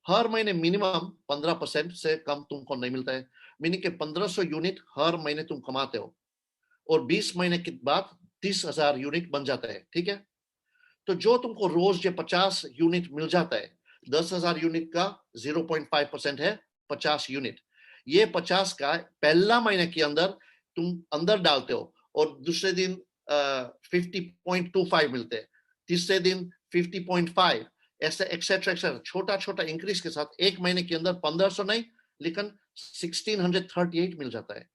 S1: हर महीने मिनिमम 15% से कम तुमको नहीं मिलता है। मीनिंग के 1500 यूनिट हर महीने तुम कमाते हो और 20 महीने के बाद 30,000 यूनिट बन जाता है, ठीक है। तो जो तुमको रोज जो 50 यूनिट मिल जाता है, 10,000 यूनिट का 0.5% है 50 यूनिट। ये 50 का पहला महीने के अंदर तुम अंदर डालते हो और दूसरे दिन 50.25 मिलते हैं, तीसरे दिन 50.5, ऐसे एक्सेट्रा एक्सेट्रा, छोटा छोटा इंक्रीज के साथ एक महीने के अंदर 1500 नहीं, लेकिन 1638 मिल जाता है।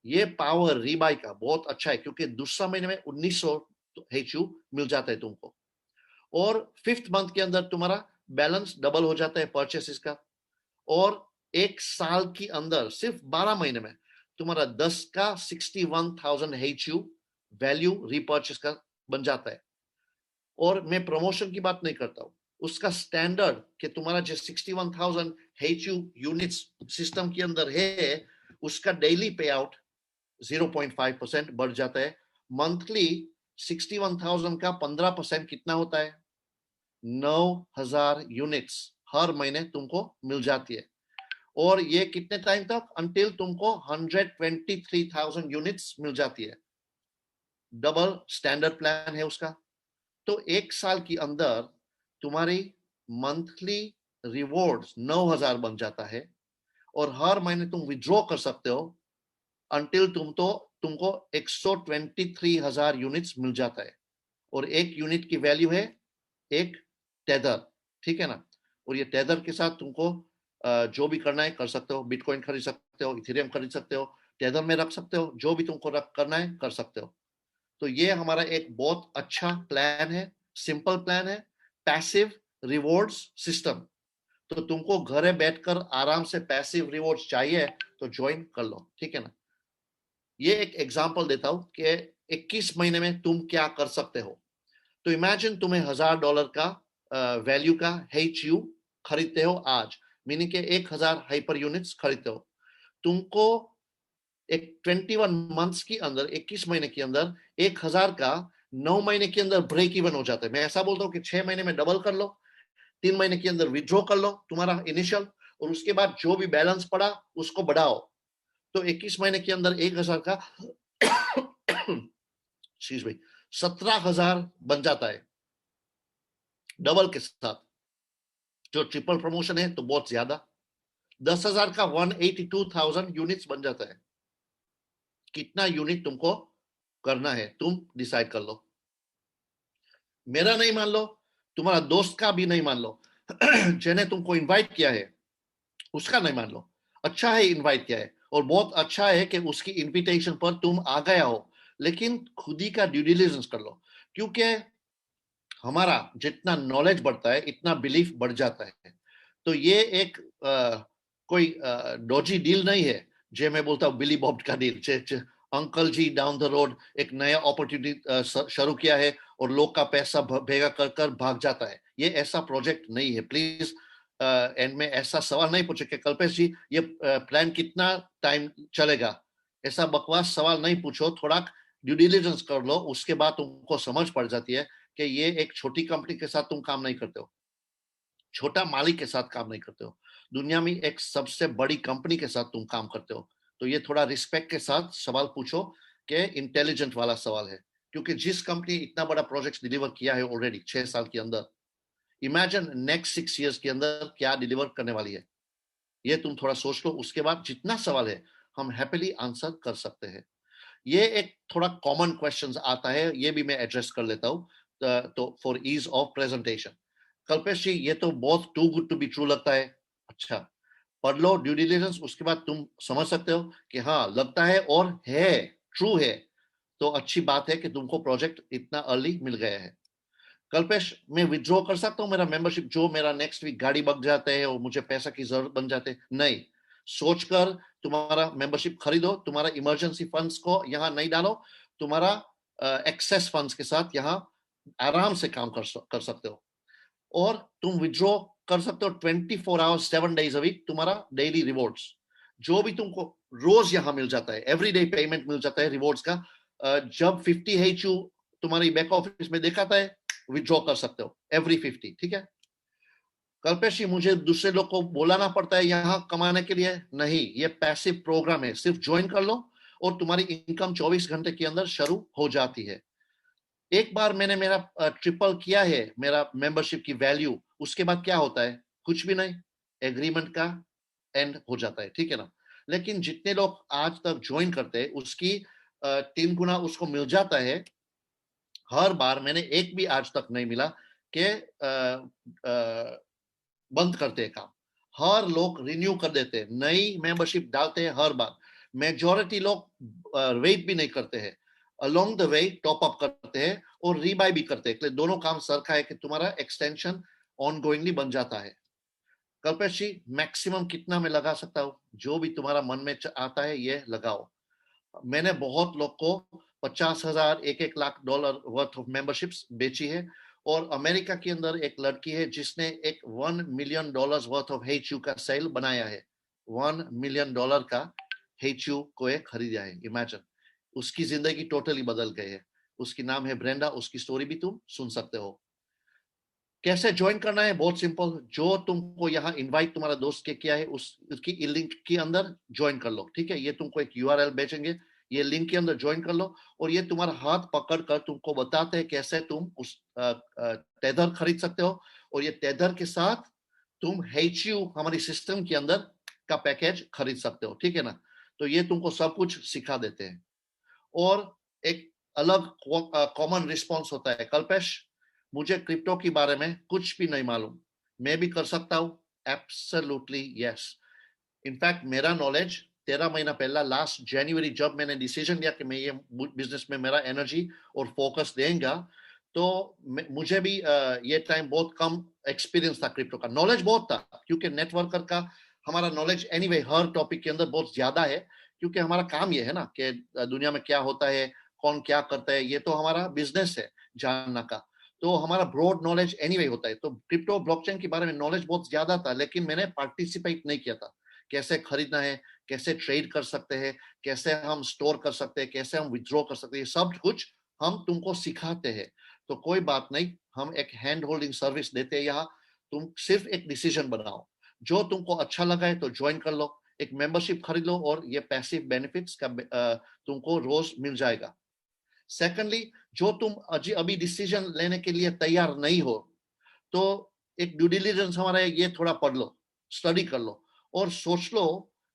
S1: ये पावर रीबाई का बहुत अच्छा है, क्योंकि दूसरा महीने में 1900 HU मिल जाता है तुमको, और 5th मंथ के अंदर तुम्हारा बैलेंस डबल हो जाता है परचेसेस का, और एक साल के अंदर सिर्फ 12 महीने में तुम्हारा 10 का 61,000 HU वैल्यू रिपर्चेस का बन जाता है। और मैं प्रमोशन की बात नहीं करता हूं, उसका स्टैंडर्ड कि तुम्हारा जो 61,000 HU यूनिट्स सिस्टम के अंदर है, उसका डेली पे आउट 0.5% बढ़ जाता है। मंथली 61,000 का 15% कितना होता है, 9,000 यूनिट्स हर महीने तुमको मिल जाती है। और ये कितने टाइम तक, अंटिल तुमको 123,000 यूनिट्स मिल जाती है। डबल स्टैंडर्ड प्लान है उसका। तो एक साल के अंदर तुम्हारी मंथली रिवॉर्ड्स 9,000 बन जाता है, और हर महीने तुम विड्रॉ कर सकते हो अंटिल तुमको 123,000 यूनिट्स मिल जाता है। और एक यूनिट की वैल्यू है एक टेदर, ठीक है ना। और ये टेदर के साथ तुमको जो भी करना है कर सकते हो, बिटकॉइन खरीद सकते हो, इथेरियम खरीद सकते हो, टेदर में रख सकते हो, जो भी तुमको करना है कर सकते हो। तो ये हमारा एक बहुत अच्छा प्लान है, सिंपल प्लान है, पैसिव रिवॉर्ड्स सिस्टम। तो तुमको घरे बैठकर आराम से पैसिव रिवॉर्ड्स चाहिए तो ज्वाइन कर लो, ठीक है ना। ये एक एग्जांपल देता हूं कि 21 महीने में तुम क्या कर सकते हो। तो इमेजिन तुम्हें $1000 का वैल्यू का HU खरीदते हो आज, मीनिंग के 1000 हाइपर यूनिट्स खरीदते हो। तुमको एक 21 मंथ्स की अंदर, 21 महीने के अंदर 1000 का 9 महीने के अंदर ब्रेक इवन हो जाता है। मैं ऐसा बोलता हूँ कि 6 महीने में डबल कर लो, 3 महीने के अंदर विड्रॉ कर लो तुम्हारा इनिशियल, और उसके बाद जो भी बैलेंस पड़ा उसको बढ़ाओ। तो 21 महीने के अंदर 1000 का 17,000 बन जाता है डबल के साथ। जो ट्रिपल प्रमोशन है तो बहुत ज्यादा, 10,000 का 182,000 यूनिट्स बन जाता है। कितना यूनिट तुमको करना है तुम डिसाइड कर लो। मेरा नहीं मान लो, तुम्हारा दोस्त का भी नहीं मान लो, जिन्हें तुमको इनवाइट किया है उसका नहीं मान लो। अच्छा है इनवाइट किया है, और बहुत अच्छा है कि उसकी इनविटेशन पर तुम आ गया हो, लेकिन खुद ही का ड्यू डिलिजेंस कर लो। क्योंकि हमारा जितना नॉलेज बढ़ता है इतना बिलीफ बढ़ जाता है। तो ये एक कोई डॉजी डील नहीं है, जे मैं बोलता हूँ बिली बॉब का डील। Uncle ji down the road एक नया अपॉर्चुनिटी शुरू किया है और लोग का पैसा भेगा कर कर भाग जाता है। ये ऐसा प्रोजेक्ट नहीं है। प्लीज एंड में ऐसा सवाल नहीं पूछे कि कल्पेश जी ये प्लान कितना टाइम चलेगा, ऐसा बकवास सवाल नहीं पूछो। थोड़ा ड्यू डिलिजेंस कर लो, उसके बाद तुमको समझ पड़ जाती है कि ये एक छोटी कंपनी के साथ तुम काम नहीं करते हो, छोटा मालिक के साथ काम नहीं करते हो, दुनिया में एक सबसे बड़ी कंपनी के साथ तुम काम करते हो। तो ये थोड़ा रिस्पेक्ट के साथ सवाल पूछो कि इंटेलिजेंट वाला सवाल है। क्योंकि जिस कंपनी इतना बड़ा प्रोजेक्ट डिलीवर किया है ऑलरेडी 6 साल के अंदर, इमेजिन नेक्स्ट 6 इयर्स के अंदर क्या डिलीवर करने वाली है, ये तुम थोड़ा सोच लो। उसके बाद जितना सवाल है हम हैप्पीली आंसर कर सकते हैं। ये एक थोड़ा कॉमन क्वेश्चंस आता है, ये भी मैं एड्रेस कर लेता हूँ तो for ease of presentation. Kalpesh ji ये तो बहुत too good to be true लगता है। अच्छा, पढ़ लो ड्यू डिलिजेंस, उसके बाद तुम समझ सकते हो कि हाँ लगता है और है, ट्रू है। तो अच्छी बात है कि तुमको प्रोजेक्ट इतना अर्ली मिल गया है। कल्पेश मैं विड्रॉ कर सकता हूँ मेरा मेंबरशिप, जो मेरा नेक्स्ट वीक गाड़ी बक जाते हैं और मुझे पैसा की जरूरत बन जाते? नहीं, सोचकर तुम्हारा मेंबरशिप खरीदो। तुम्हारा इमरजेंसी फंड्स को यहाँ नहीं डालो, तुम्हारा एक्सेस फंड्स के साथ यहाँ आराम से काम कर सकते हो। और तुम विड्रॉ कर सकते हो 24 आवर्स 7 डेज अ वीक। तुम्हारा डेली रिवॉर्ड्स जो भी तुमको रोज यहाँ मिल जाता है, एवरीडे पेमेंट मिल जाता है रिवॉर्ड्स का। जब 50 HU तुम्हारी बैक ऑफिस में दिखाता है, विड्रॉ कर सकते हो एवरी 50, ठीक है। कल्पेश जी मुझे दूसरे लोग को बोलाना पड़ता है यहाँ कमाने के लिए? नहीं, ये पैसिव प्रोग्राम है, सिर्फ ज्वाइन कर लो और तुम्हारी इनकम 24 घंटे के अंदर शुरू हो जाती है। एक बार मैंने मेरा ट्रिपल किया है मेरा मेंबरशिप की वैल्यू, उसके बाद क्या होता है? कुछ भी नहीं, एग्रीमेंट का एंड हो जाता है, ठीक है ना। लेकिन जितने लोग आज तक ज्वाइन करते हैं उसकी 3 गुना उसको मिल जाता है हर बार। मैंने एक भी आज तक नहीं मिला कि बंद करते हैं काम। हर लोग रिन्यू कर देते हैं, नई मेंबरशिप डालते हैं हर बार। मेजॉरिटी लोग वेट भी नहीं करते हैं, along the way top up करते हैं और रीबाय भी करते हैं। दोनों काम सरखा है कि तुम्हारा एक्सटेंशन ऑन गोइंगली बन जाता है। कल्पेश जी मैक्सिमम कितना में लगा सकता हूँ? जो भी तुम्हारा मन में आता है ये लगाओ। मैंने बहुत लोग को 50,000 $1-1 लाख वर्थ ऑफ मेंबरशिप्स बेची है। और अमेरिका के अंदर एक लड़की है जिसने एक $1 million वर्थ ऑफ HU का सेल बनाया है। $1 million का HU को एक खरीदा है। इमेजिन, उसकी जिंदगी टोटली बदल गई है। उसकी नाम है ब्रेंडा, उसकी स्टोरी भी तुम सुन सकते हो। कैसे ज्वाइन करना है? बहुत सिंपल, जो तुमको यहाँ इनवाइट तुम्हारा दोस्त के किया है उसकी लिंक के अंदर ज्वाइन कर लो, ठीक है। ये तुमको एक URL भेजेंगे, ये लिंक के अंदर ज्वाइन कर लो और ये तुम्हारा हाथ पकड़ कर तुमको बताते हैं कैसे तुम उस टेदर खरीद सकते हो। और ये टेदर के साथ तुम HU हमारी सिस्टम के अंदर का पैकेज खरीद सकते हो, ठीक है ना। तो ये तुमको सब कुछ सिखा देते हैं। और एक अलग कॉमन रिस्पॉन्स होता है, कल्पेश मुझे क्रिप्टो के बारे में कुछ भी नहीं मालूम, मैं भी कर सकता हूँ? Absolutely yes. इनफैक्ट मेरा नॉलेज 13 महीना पहला लास्ट जनवरी जब मैंने डिसीजन लिया कि मैं ये बिजनेस में मेरा एनर्जी और फोकस देंगे, तो मुझे भी ये टाइम बहुत कम एक्सपीरियंस था क्रिप्टो का, नॉलेज बहुत था क्योंकि नेटवर्कर का हमारा नॉलेज एनीवे हर टॉपिक के अंदर बहुत ज्यादा है, क्योंकि हमारा काम ये है ना कि दुनिया में क्या होता है, कौन क्या करता है, ये तो हमारा बिजनेस है जानना का, तो हमारा ब्रॉड नॉलेज एनीवे होता है। तो क्रिप्टो ब्लॉकचेन के बारे में नॉलेज बहुत ज्यादा था, लेकिन मैंने पार्टिसिपेट नहीं किया था। कैसे खरीदना है, कैसे ट्रेड कर सकते हैं, कैसे हम स्टोर कर सकते हैं, कैसे हम विथड्रॉ कर सकते हैं, सब कुछ हम तुमको सिखाते हैं। तो कोई बात नहीं, हम एक हैंड होल्डिंग सर्विस देते हैं यहाँ। तुम सिर्फ एक डिसीजन बनाओ, जो तुमको अच्छा लगा है तो ज्वाइन कर लो, एक मेंबरशिप खरीद लो और ये पैसिव बेनिफिट्स का तुमको रोज मिल जाएगा। सेकेंडली, जो तुम अभी डिसीजन लेने के लिए तैयार नहीं हो, तो एक ड्यू डिलिजेंस हमारा ये थोड़ा पढ़ लो, स्टडी कर लो और सोच लो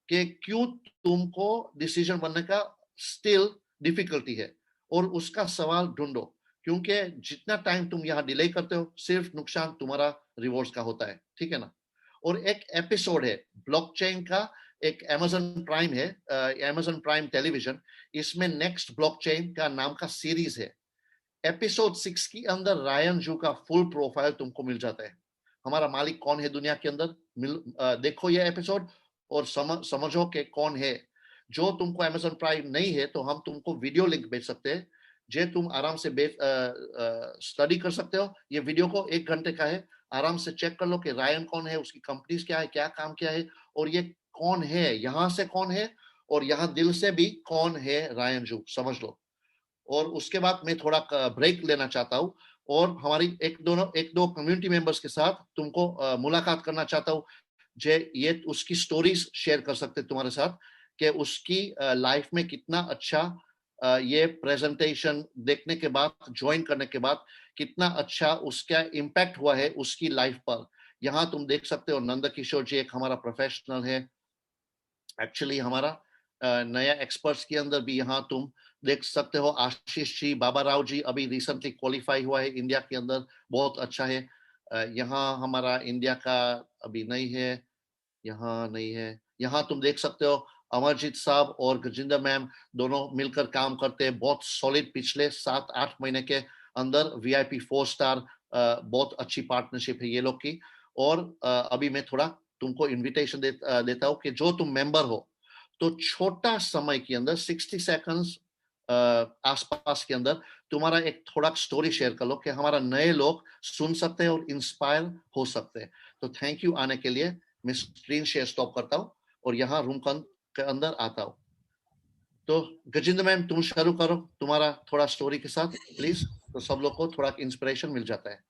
S1: कि क्यों तुमको डिसीजन बनने का स्टिल डिफिकल्टी है, और उसका सवाल ढूंढो, क्योंकि जितना टाइम तुम यहाँ डिले करते हो सिर्फ नुकसान तुम्हारा रिवॉर्ड्स का होता है, ठीक है ना। और एक एपिसोड है ब्लॉकचेन का, एक अमेज़न प्राइम है, अमेज़न प्राइम टेलीविजन, इसमें नेक्स्ट ब्लॉकचेन का नाम का सीरीज है। एपिसोड 6 के अंदर रायन जू का फुल प्रोफाइल तुमको मिल जाता है, हमारा मालिक कौन है दुनिया के अंदर। देखो ये एपिसोड और समझो कि कौन है। जो तुमको अमेज़न प्राइम नहीं है तो हम तुमको वीडियो लिंक भेज सकते हैं, जे तुम आराम से स्टडी कर सकते हो। ये वीडियो को 1 घंटे का है, आराम से चेक कर लो कि रायन कौन है, उसकी कंपनीज क्या है, क्या काम किया है, और ये कौन है, यहाँ से कौन है और यहाँ दिल से भी कौन है रायन जू, समझ लो। और उसके बाद मैं थोड़ा ब्रेक लेना चाहता हूँ और हमारी एक दो कम्युनिटी मेंबर्स के साथ तुमको मुलाकात करना चाहता हूँ, जे ये उसकी स्टोरीज शेयर कर सकते तुम्हारे साथ कि उसकी लाइफ में कितना अच्छा ये प्रेजेंटेशन देखने के बाद, ज्वाइन करने के बाद कितना अच्छा उसका इम्पैक्ट हुआ है उसकी लाइफ पर। यहाँ तुम देख सकते हो नंद किशोर जी एक हमारा प्रोफेशनल है, एक्चुअली हमारा नया एक्सपर्ट्स के अंदर भी यहाँ तुम देख सकते हो आशीष जी, बाबा राव जी अभी रिसेंटली क्वालिफाई हुआ है इंडिया के अंदर, बहुत अच्छा है। यहाँ हमारा इंडिया का अभी नहीं है, यहाँ नहीं है। यहाँ तुम देख सकते हो अमरजीत साहब और गजिंदर मैम दोनों मिलकर काम करते हैं, बहुत सॉलिड, पिछले 7-8 महीने के अंदर VIP 4 स्टार, बहुत अच्छी पार्टनरशिप है ये लोग की। और अभी मैं थोड़ा तुमको इन्विटेशन देता हूँ कि जो तुम मेंबर हो तो छोटा समय के अंदर 60 सेकंड्स आसपास के अंदर तुम्हारा एक थोड़ा स्टोरी शेयर कर लो कि हमारा नए लोग सुन सकते हैं और इंस्पायर हो सकते हैं। तो थैंक यू आने के लिए। मैं स्क्रीन शेयर स्टॉप करता हूँ और यहाँ रूम के अंदर आता हूँ। तो गजिंदर मैम तुम शुरू करो तुम्हारा थोड़ा स्टोरी के साथ प्लीज, तो सब लोग को थोड़ा इंस्पिरेशन मिल जाता है।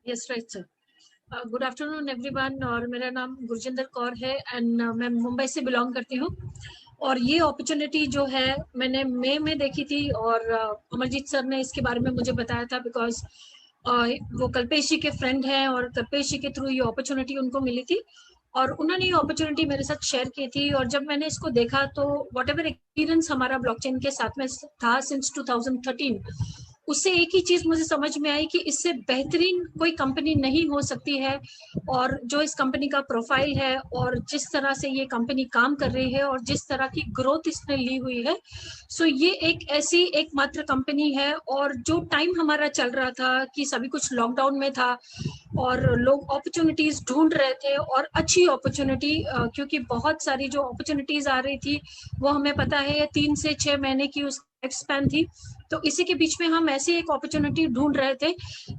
S2: Yes right sir. Good afternoon everyone, और मेरा नाम गुरजिंदर कौर है एंड मैं मुंबई से बिलोंग करती हूँ। और ये अपॉर्चुनिटी जो है मैंने मई में देखी थी और अमरजीत सर ने इसके बारे में मुझे बताया था, बिकॉज वो कल्पेश जी के फ्रेंड हैं और कल्पेश जी के थ्रू ये अपॉर्चुनिटी उनको मिली थी और उन्होंने ये अपॉर्चुनिटी मेरे साथ शेयर की थी। और जब मैंने इसको देखा तो वॉट एवर एक्सपीरियंस हमारा ब्लॉकचेन के साथ में था सिंस 2013, उससे एक ही चीज मुझे समझ में आई कि इससे बेहतरीन कोई कंपनी नहीं हो सकती है। और जो इस कंपनी का प्रोफाइल है और जिस तरह से ये कंपनी काम कर रही है और जिस तरह की ग्रोथ इसने ली हुई है, सो ये एक ऐसी एकमात्र कंपनी है। और जो टाइम हमारा चल रहा था कि सभी कुछ लॉकडाउन में था और लोग अपॉर्चुनिटीज ढूंढ रहे थे और अच्छी अपॉर्चुनिटी, क्योंकि बहुत सारी जो अपॉर्चुनिटीज आ रही थी वो हमें पता है 3 से 6 महीने की उस एक्सपैन थी। तो इसी के बीच में हम ऐसी एक अपॉर्चुनिटी ढूंढ रहे थे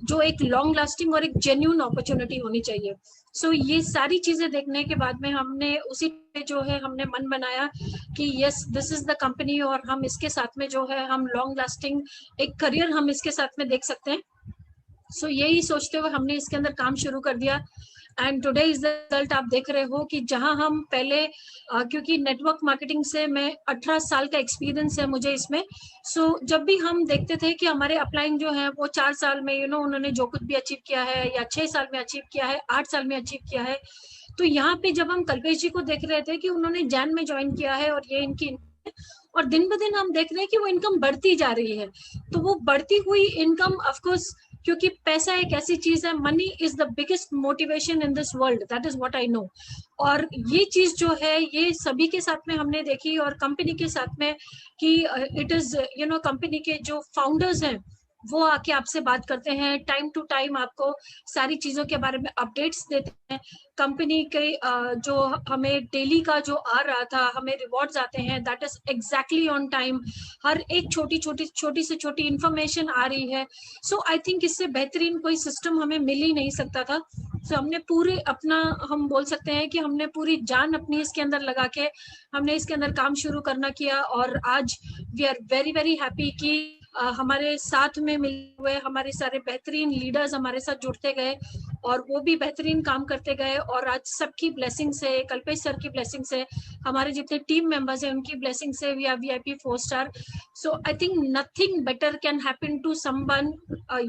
S2: जो एक लॉन्ग लास्टिंग और एक जेन्युइन अपॉर्चुनिटी होनी चाहिए। सो ये सारी चीजें देखने के बाद में हमने उसी पे जो है हमने मन बनाया कि yes this is the company और हम इसके साथ में जो है हम लॉन्ग लास्टिंग एक करियर हम इसके साथ में देख सकते हैं। सो यही सोचते हुए हमने इसके अंदर काम शुरू कर दिया and today is the result. आप देख रहे हो कि जहां हम पहले क्योंकि नेटवर्क मार्केटिंग से मैं 18 साल का एक्सपीरियंस है मुझे इसमें। सो जब भी हम देखते थे कि हमारे अपलाइन जो है वो 4 साल में उन्होंने जो कुछ भी अचीव किया है या 6 साल में अचीव किया है, 8 साल में अचीव किया है, तो यहाँ पे जब हम कल्पेश जी को देख रहे थे कि उन्होंने जैन में ज्वाइन किया है और ये इनकी, और दिन ब दिन हम देख रहे हैं कि वो इनकम बढ़ती जा रही है। तो वो बढ़ती हुई इनकम ऑफकोर्स क्योंकि पैसा एक ऐसी चीज है, money is the biggest motivation in this world, that is what I know. और ये चीज जो है ये सभी के साथ में हमने देखी, और कंपनी के साथ में कि इट इज कंपनी के जो फाउंडर्स हैं वो आके आपसे बात करते हैं, टाइम टू टाइम आपको सारी चीजों के बारे में अपडेट्स देते हैं। कंपनी के जो हमें डेली का जो आ रहा था, हमें रिवॉर्ड्स आते हैं, that is exactly on time. हर एक छोटी से छोटी इंफॉर्मेशन आ रही है। सो आई थिंक इससे बेहतरीन कोई सिस्टम हमें मिल ही नहीं सकता था। सो हमने पूरे अपना, हम बोल सकते हैं कि हमने पूरी जान अपनी इसके अंदर लगा के हमने इसके अंदर काम शुरू करना किया। और आज we are very very happy कि हमारे साथ में मिले हुए हमारे सारे बेहतरीन लीडर्स हमारे साथ जुड़ते गए और वो भी बेहतरीन काम करते गए। और आज सबकी ब्लेसिंग से, कल्पेश सर की ब्लेसिंग से, हमारे जितने टीम मेंबर्स हैं उनकी ब्लेसिंग से we are VIP 4 star. So I think nothing better can happen to someone.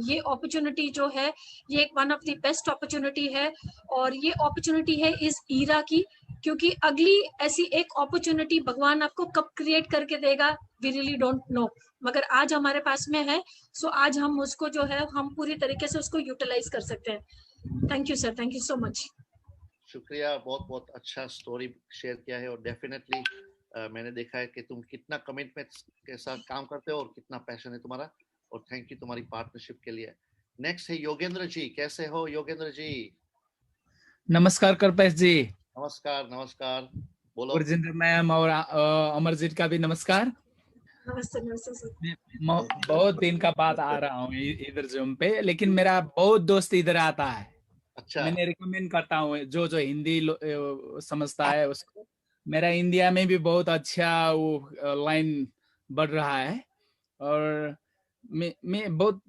S2: ये अपॉर्चुनिटी जो है ये एक one of the best opportunity है, और ये अपॉर्चुनिटी है इस ईरा की, क्योंकि अगली ऐसी एक अपॉर्चुनिटी भगवान आपको कब क्रिएट करके देगा वी रियली डोंट नो, मगर आज हमारे पास में है। सो आज हम उसको जो है हम पूरी तरीके से उसको यूटिलाइज कर सकते हैं। Thank you sir, thank you so much.
S1: शुक्रिया, बहुत बहुत अच्छा स्टोरी शेयर किया है। और डेफिनेटली मैंने देखा है कि तुम कितना कमिटमेंट के साथ काम करते हो और कितना पैशन है तुम्हारा। और थैंक यू तुम्हारी पार्टनरशिप के लिए। नेक्स्ट है योगेंद्र जी। कैसे हो योगेंद्र जी?
S3: नमस्कार कल्पेश जी।
S1: नमस्कार नमस्कार, बोलो।
S3: गुरजिंदर मैम और अमरजीत का भी नमस्कार।
S2: नमस्ते नमस्ते सर।
S3: बहुत दिन का बाद आ रहा हूँ इधर जूम पे, लेकिन मेरा बहुत दोस्त इधर आता है।
S1: अच्छा,
S3: मैंने रिकमेंड करता हूँ जो जो हिंदी समझता है उसको। मेरा इंडिया में भी बहुत अच्छा वो लाइन बढ़ रहा है। और मैं बहुत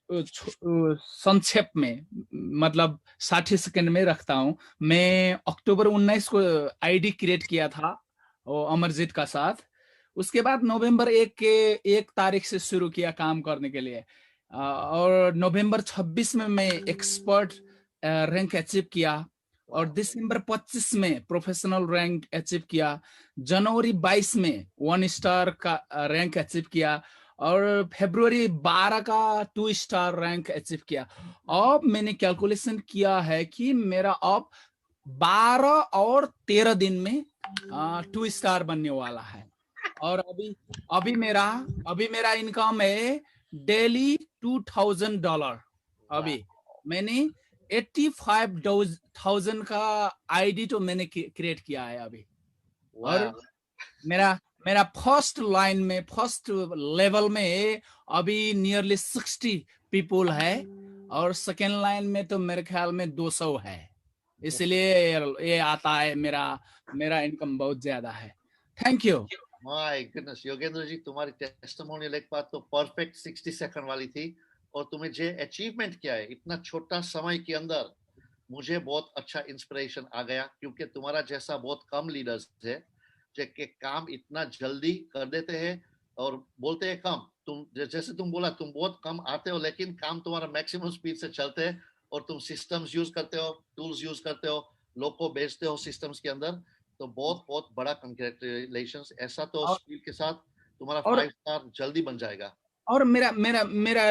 S3: संक्षेप में, मतलब 60 सेकंड में रखता हूँ। मैं अक्टूबर 19 को आईडी क्रिएट किया था वो अमरजीत का साथ। उसके बाद नवंबर 1 तारीख से शुरू किया काम करने के लिए। और नवंबर 26 में मैं एक्सपर्ट रैंक अचीव किया, और दिसंबर 25 में प्रोफेशनल रैंक अचीव किया। जनवरी 22 में 1 स्टार का रैंक अचीव किया, और फरवरी 12 का 2 स्टार रैंक अचीव किया। अब मैंने कैलकुलेशन किया है कि मेरा अब 12 और 13 दिन में 2 स्टार बनने वाला है। और अभी मेरा इनकम है डेली $2,000। अभी मैंने 85,000 का आईडी तो मैंने क्रिएट किया है अभी। और मेरा फर्स्ट लाइन में, फर्स्ट लेवल में अभी नियरली 60 पीपल है, और सेकेंड लाइन में तो मेरे ख्याल में 200 है। इसलिए ये आता है, मेरा इनकम बहुत ज्यादा है। Thank you.
S1: My goodness Yogendra ji, तुम्हारी टेस्टिमोनियल एक बात तो परफेक्ट 60 सेकंड वाली थी। और तुम्हें जो अचीवमेंट किया है इतना छोटा समय के अंदर, मुझे बहुत अच्छा इंस्पिरेशन आ गया। क्योंकि तुम्हारा जैसा बहुत कम लीडर्स है जो कि काम इतना जल्दी कर देते हैं और बोलते हैं कम। तुम जैसे तुम बोला, तुम बहुत कम आते हो लेकिन काम तुम्हारा मैक्सिमम स्पीड से चलते हैं। और तुम सिस्टम्स यूज करते हो, टूल्स यूज करते हो, लोग को भेजते हो सिस्टम्स के अंदर। तो बहुत बहुत बड़ा कंग्रेचुलेशंस। ऐसा तो स्पीड के साथ तुम्हारा 5 स्टार जल्दी बन जाएगा।
S3: और मेरा मेरा मेरा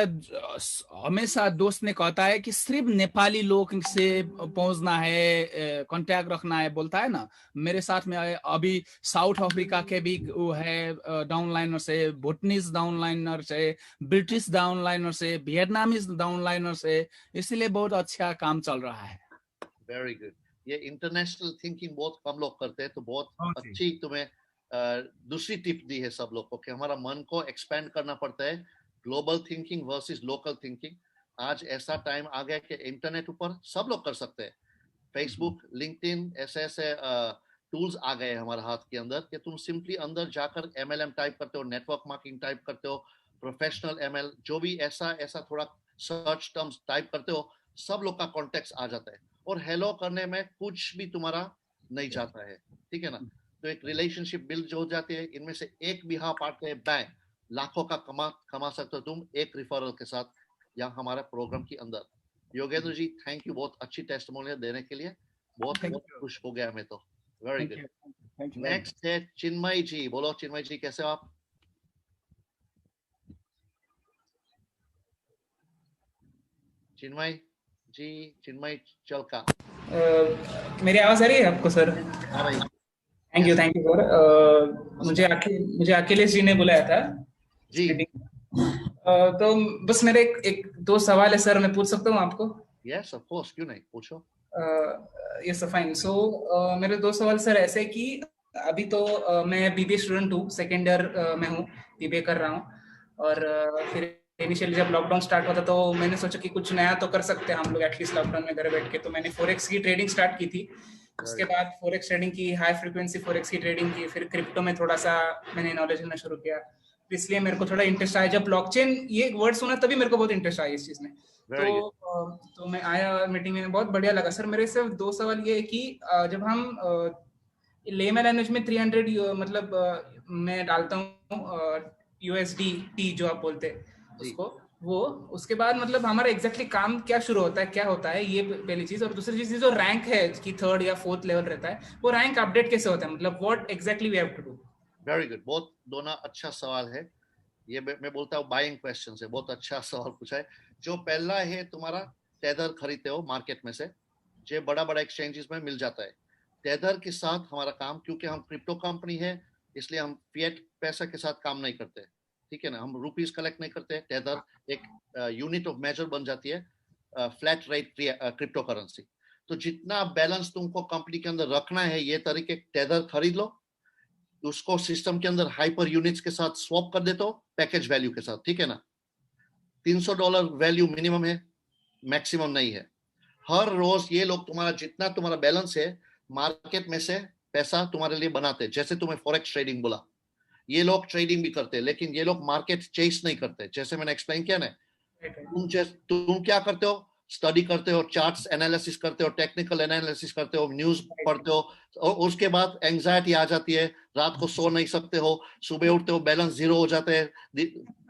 S3: हमेशा दोस्त ने कहता है कि सिर्फ नेपाली लोग से पहुंचना है, कांटेक्ट रखना है, बोलता है ना। मेरे साथ में अभी साउथ अफ्रीका के भी वो है डाउनलाइनर से, भूटानीज डाउनलाइनर से, ब्रिटिश डाउनलाइनर से, वियतनामीज डाउनलाइनर से। इसलिए बहुत अच्छा काम चल रहा है।
S1: Very good. ये इंटरनेशनल थिंकिंग बहुत कम लोग करते हैं, तो बहुत अच्छी तुम्हें दूसरी टिप दी है सब लोग को कि हमारा मन को एक्सपेंड करना पड़ता है। Global thinking versus local thinking. आज ऐसा टाइम आ गया कि इंटरनेट ऊपर सब लोग कर सकते हैं। फेसबुक, लिंक्डइन, ऐसे ऐसे टूल्स आ गए हमारे हाथ के अंदर कि तुम सिंपली अंदर जाकर MLM टाइप करते हो, नेटवर्क मार्केटिंग टाइप करते हो, प्रोफेशनल ML, जो भी ऐसा थोड़ा सर्च टर्म्स टाइप करते हो, सब लोग का कॉन्टेक्ट आ जाता है। और हेलो करने में कुछ भी तुम्हारा नहीं जाता है, ठीक है ना। तो एक रिलेशनशिप बिल्ड हो जाती है। इनमें से एक भी हाँ पार्ट है, बैंक लाखों का कमा सकते हो तुम एक रिफरल के साथ या हमारे प्रोग्राम के अंदर। योगेंद्र जी, थैंक यू बहुत अच्छी टेस्टिमोनियल देने के लिए। बहुत बहुत खुश हो गया मैं तो। Very good. नेक्स्ट है चिन्मय जी। बोलो चिन्मय जी, कैसे हो आप? चिन्मय जी, चिन्मय चलका।
S4: मेरी आवाज आ रही है आपको सर?
S1: आ रही।
S4: Thank you sir. मुझे अखिलेश जी ने बुलाया था
S1: जी।
S4: तो बस मेरे एक दो सवाल है सर, मैं पूछ सकता हूँ आपको?
S1: यस ऑफ कोर्स, क्यों नहीं, पूछो।
S4: Yes fine. सो मेरे दो सवाल सर ऐसे कि अभी तो मैं बीबीए स्टूडेंट हूँ, सेकेंड ईयर में हूँ, बीबीए कर रहा हूँ। और फिर इनिशियली जब लॉकडाउन स्टार्ट हुआ था तो मैंने सोचा कि कुछ नया तो कर सकते हैं हम लोग एटलीस्ट लॉकडाउन में घर बैठ के। तो मैंने फॉरेक्स की ट्रेडिंग स्टार्ट की थी। उसके बाद फॉरेक्स ट्रेडिंग की, हाई फ्रीक्वेंसी फॉरेक्स की ट्रेडिंग की। फिर क्रिप्टो में थोड़ा सा मैंने नॉलेज लेना शुरू किया, इसलिए मेरे को थोड़ा इंटरेस्ट आया। जब ब्लॉकचेन ये वर्ड सुना तभी मेरे को बहुत इंटरेस्ट आया इस चीज में। तो मैं आया मीटिंग में, बहुत बढ़िया लगा सर। मेरे सिर्फ दो सवाल ये है कि जब हम लेमन लैंग्वेज में 300 मतलब मैं डालता हूँ USDT जो आप बोलते हैं उसको, वो उसके बाद मतलब हमारा एग्जैक्टली काम क्या शुरू होता है, क्या होता है, ये पहली चीज। और दूसरी चीज जो रैंक है कि 3rd या 4th लेवल रहता है, वो रैंक अपडेट कैसे होता है, मतलब what exactly we have to do?
S1: Very good, बहुत दोनों अच्छा सवाल है। ये मैं बोलता हूँ बाइंग क्वेश्चन है, बहुत अच्छा सवाल पूछा है। जो पहला है तुम्हारा, टेदर खरीदते हो मार्केट में से, जो बड़ा बड़ा एक्सचेंजेस में मिल जाता है। टेदर के साथ हमारा काम, क्योंकि हम क्रिप्टो कंपनी है इसलिए हम फिएट पैसा के साथ काम नहीं करते, ठीक है ना। हम रुपीस कलेक्ट नहीं करते। टेदर एक यूनिट ऑफ मेजर बन जाती है, फ्लैट रेट क्रिप्टो करेंसी। तो जितना बैलेंस तुमको कंपनी के अंदर रखना है, ये तरीके टेदर खरीद लो, उसको सिस्टम के अंदर हाइपर यूनिट्स के साथ स्वैप कर देते हो पैकेज वैल्यू के साथ, ठीक है ना। $300 वैल्यू मिनिमम है, मैक्सिमम नहीं है। हर रोज ये लोग तुम्हारा जितना तुम्हारा बैलेंस है मार्केट में से पैसा तुम्हारे लिए बनाते हैं। जैसे तुम्हें फॉरेक्स ट्रेडिंग बोला, ये लोग ट्रेडिंग भी करते हैं, लेकिन ये लोग मार्केट चेस नहीं करते। जैसे मैंने एक्सप्लेन किया ना, तुम क्या करते हो, स्टडी करते हो, चार्ट्स एनालिसिस करते हो, टेक्निकल एनालिसिस करते हो, न्यूज पढ़ते हो, और उसके बाद एंजाइटी आ जाती है, रात को सो नहीं सकते हो, सुबह उठते हो बैलेंस जीरो हो जाते हैं,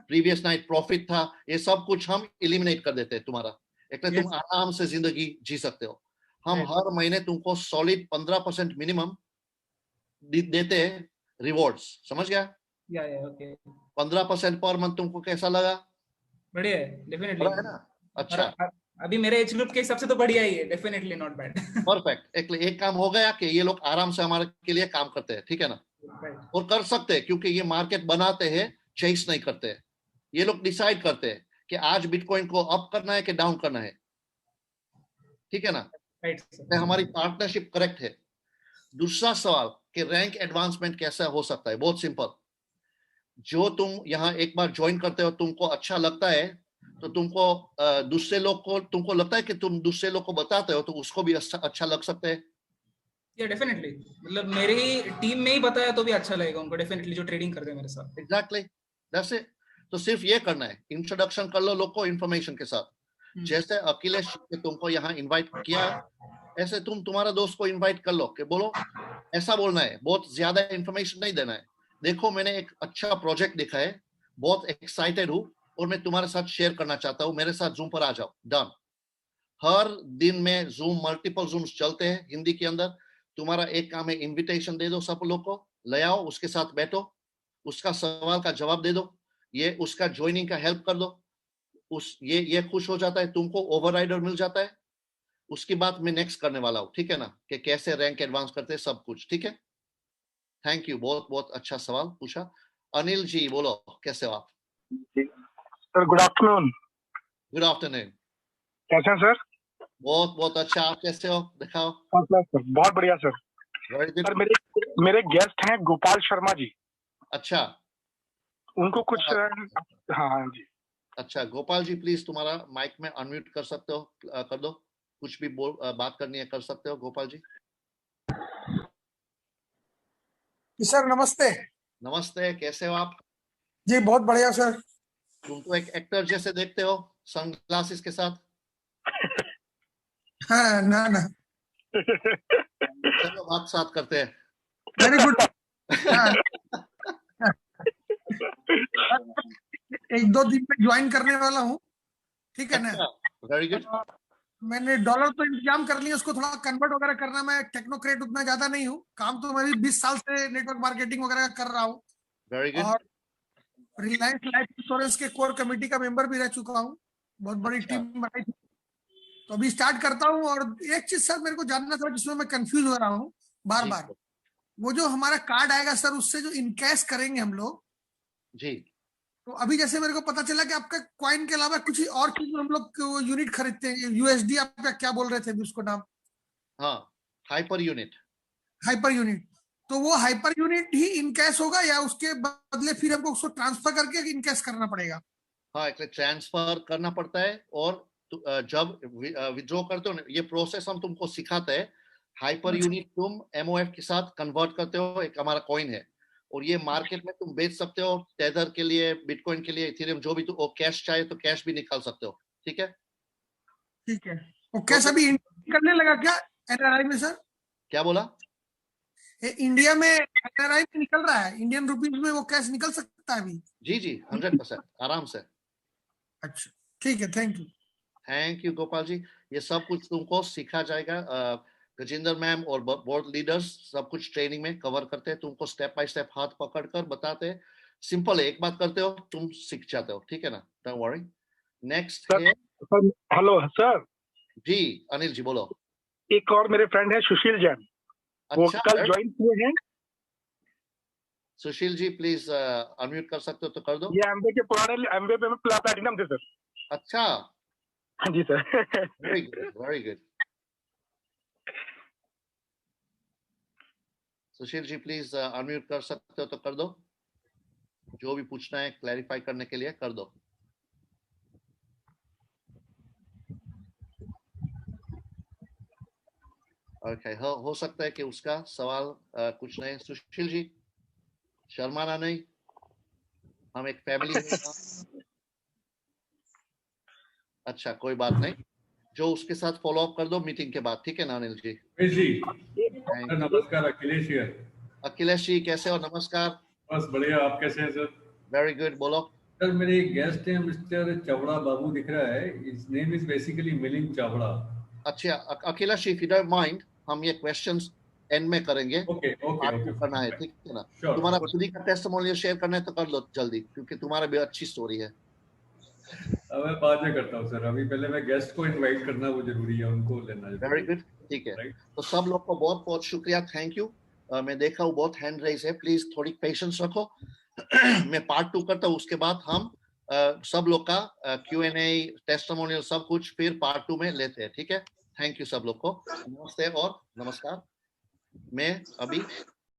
S1: प्रीवियस नाइट प्रॉफिट था, ये सब कुछ हम एलिमिनेट कर देते हैं तुम्हारा। एक तुम आराम से जिंदगी जी सकते हो। हम हर महीने तुमको सॉलिड 15% मिनिमम देते हैं रिवॉर्ड्स, समझ गया? 15% पर मंथ। तुमको कैसा लगा?
S4: बढ़िया है, डेफिनेटली
S1: है ना। अच्छा,
S4: अभी मेरे एज ग्रुप के हिसाब से तो बढ़िया ही है, डेफिनेटली नॉट बैड।
S1: परफेक्ट। एक काम हो गया कि ये लोग आराम से हमारे के लिए काम करते हैं, ठीक है ना। और कर सकते हैं क्योंकि ये मार्केट बनाते हैं, चेस नहीं करते हैं। ये लोग डिसाइड करते हैं कि आज बिटकॉइन को अप करना है कि डाउन करना है, ठीक है ना। हमारी पार्टनरशिप करेक्ट है। दूसरा सवाल कि रैंक एडवांसमेंट कैसा हो सकता है, बहुत सिंपल। जो तुम यहाँ एक बार ज्वाइन करते हो, तुमको अच्छा लगता है, तो तुमको दूसरे लोग को, तुमको लगता है कि तुम दूसरे लोग को बताते हो तो उसको भी अच्छा लग सकता है।
S4: या डेफिनेटली, मतलब मेरी टीम में ही बताया तो भी अच्छा लगेगा उनको, डेफिनेटली, जो ट्रेडिंग करते हैं मेरे साथ।
S1: Exactly, that's it. तो सिर्फ ये करना है, इंट्रोडक्शन कर लो लोग को इन्फॉर्मेशन के साथ। जैसे अखिलेश ने तुमको यहाँ इनवाइट किया, ऐसे तुम तुम्हारा दोस्त को इनवाइट कर लो कि बोलो ऐसा बोलना है, बहुत ज्यादा इन्फॉर्मेशन नहीं देना है। देखो मैंने एक अच्छा प्रोजेक्ट देखा है, बहुत एक्साइटेड हूँ और मैं तुम्हारे साथ शेयर करना चाहता हूँ, मेरे साथ जूम पर आ जाओ। डन। हर दिन में जूम, मल्टीपल जूम्स चलते हैं हिंदी के अंदर। तुम्हारा एक काम है, इनविटेशन दे दो सब लोग को, ले आओ, उसके साथ बैठो, उसका सवाल का जवाब दे दो, ये उसका ज्वाइनिंग का हेल्प कर दो। ये खुश हो जाता है, तुमको ओवरराइडर मिल जाता है। उसकी बात मैं नेक्स्ट करने वाला हूँ, ठीक है ना, कि कैसे रैंक एडवांस करते हैं सब कुछ, ठीक है। थैंक यू, बहुत बहुत अच्छा सवाल पूछा। अनिल जी बोलो, कैसे हो आप?
S5: Sir good afternoon.
S1: Good afternoon.
S5: कैसे हैं सर?
S1: बहुत बहुत अच्छा, आप कैसे हो, दिखाओ।
S5: सर बहुत बढ़िया सर। सर मेरे गेस्ट हैं गोपाल शर्मा जी।
S1: अच्छा,
S5: उनको कुछ हाँ जी।
S1: अच्छा गोपाल जी, प्लीज तुम्हारा माइक में अनम्यूट कर सकते हो, कर दो, कुछ भी बात करनी है कर सकते हो गोपाल जी।
S6: सर नमस्ते।
S1: नमस्ते, कैसे हो आप?
S6: जी बहुत बढ़िया सर।
S1: तुम तो एक एक्टर जैसे देखते हो, सनग्लासेस के साथ।
S6: हाँ, ना
S1: चलो बात साथ करते हैं।
S6: Very good. एक दो दिन में ज्वाइन करने वाला हूँ, ठीक है ना।
S1: Very good.
S6: मैंने डॉलर तो इंतजाम कर लिया, उसको थोड़ा कन्वर्ट वगैरह करना। मैं टेक्नोक्रेट उतना ज्यादा नहीं हूँ, काम तो मैं भी 20 साल से नेटवर्क मार्केटिंग वगैरह कर रहा हूँ।
S1: Very good.
S6: और रिलायंस लाइफ इंश्योरेंस के कोर कमेटी का मेंबर भी रह चुका हूँ, बहुत बड़ी टीम बनाई थी। तो अभी स्टार्ट करता हूँ। और एक चीज सर मेरे को जानना था जिसमें मैं कंफ्यूज हो रहा हूँ बार बार, वो जो हमारा कार्ड आएगा सर उससे जो इनकैश करेंगे हम लोग
S1: जी,
S6: तो अभी जैसे मेरे को पता चला कि आपका कॉइन के अलावा कुछ और चीज में हम लोग यूनिट खरीदते हैं, यूएसडी आप क्या बोल रहे थे अभी उसको नाम?
S1: हाँ, हाइपर यूनिट।
S6: Hyper unit. तो वो हाइपर यूनिट ही इनकैश होगा या उसके बदले फिर हमको उसको ट्रांसफर करके इनकैश करना पड़ेगा?
S1: हाँ, एक ट्रांसफर करना पड़ता है और जब विड्रॉ करते हो ना, ये प्रोसेस हम तुमको सिखाते हैं। हाइपर यूनिट तुम एमओएफ के साथ कन्वर्ट करते हो, एक हमारा कॉइन है, और ये मार्केट में तुम बेच सकते हो। टेदर के लिए, बिटकॉइन के लिए, इथेरियम, जो भी तुम कैश चाहे तो कैश भी निकाल सकते हो। ठीक है,
S6: ठीक है। वो कैश अभी करने लगा क्या एनआरआई में सर?
S1: क्या बोला?
S6: इंडिया में एनआरआई में निकल रहा है, इंडियन रुपीज में वो कैश निकल सकता है अभी?
S1: जी जी, 100% आराम से।
S6: अच्छा, ठीक है, thank you.
S1: Thank you Gopal ji. ये सब कुछ तुमको सिखा जाएगा। गजेंद्र मैम और बोर्ड लीडर्स सब कुछ ट्रेनिंग में कवर करते हैं, तुमको स्टेप बाय स्टेप हाथ पकड़ कर बताते हैं। सिंपल है, एक बात करते हो तुम सीख जाते हो। ठीक है ना, डोंट वरी। नेक्स्ट है
S5: हेलो सर।
S1: जी, अनिल जी बोलो।
S5: एक और मेरे फ्रेंड है सुशील जैन, वो कल ज्वाइन किए हैं।
S1: सुशील जी प्लीज अनम्यूट कर सकते हो तो कर दो।
S5: ये एमबे के पुराने एमबे में प्लैटिनम थे सर।
S1: अच्छा,
S5: हाँ जी sir.
S1: Very good, very good. Sushil ji please unmute कर सकते हो तो कर दो, जो भी पूछना है क्लैरिफाई करने के लिए कर दो। ओके, हो सकता है कि उसका सवाल कुछ नहीं। सुशील जी शर्माना नहीं, हम एक फैमिली में। अच्छा, कोई बात नहीं, जो उसके साथ फॉलो अप कर दो मीटिंग के बाद। ठीक है ना अनिल जी?
S7: जी नमस्कार, अखिलेश जी।
S1: अखिलेश जी कैसे हो? नमस्कार।
S7: बस बढ़िया, आप कैसे हैं सर?
S1: वेरी गुड, बोलो।
S7: सर मेरे एक गेस्ट हैं मिस्टर चावड़ा बाबू दिख रहा है, his name is basically Milind Chavda.
S1: अच्छा Akhilesh, if you don't mind हम ये क्वेश्चंस एंड में करेंगे।
S7: ओके ओके ओके
S1: करना है, ठीक है ना?
S7: Sure.
S1: तुम्हारा खुद ही का टेस्टिमोनियल शेयर करना है तो कर लो जल्दी, क्योंकि तुम्हारा भी अच्छी स्टोरी है।
S7: मैं बाद में करता हूँ सर, अभी पहले मैं गेस्ट को इनवाइट करना वो जरूरी है, उनको लेना है।
S1: वेरी गुड, ठीक है। तो सब लोग को बहुत बहुत शुक्रिया, थैंक यू। मैं देखा हूँ बहुत हैंड रेज है, प्लीज थोड़ी पेशेंस रखो। मैं पार्ट 2 करता हूँ, उसके बाद हम सब लोग का Q&A, टेस्टिमोनियल सब कुछ फिर पार्ट 2 में लेते हैं। ठीक है, थैंक यू सब लोग को। नमस्ते और नमस्कार। मैं अभी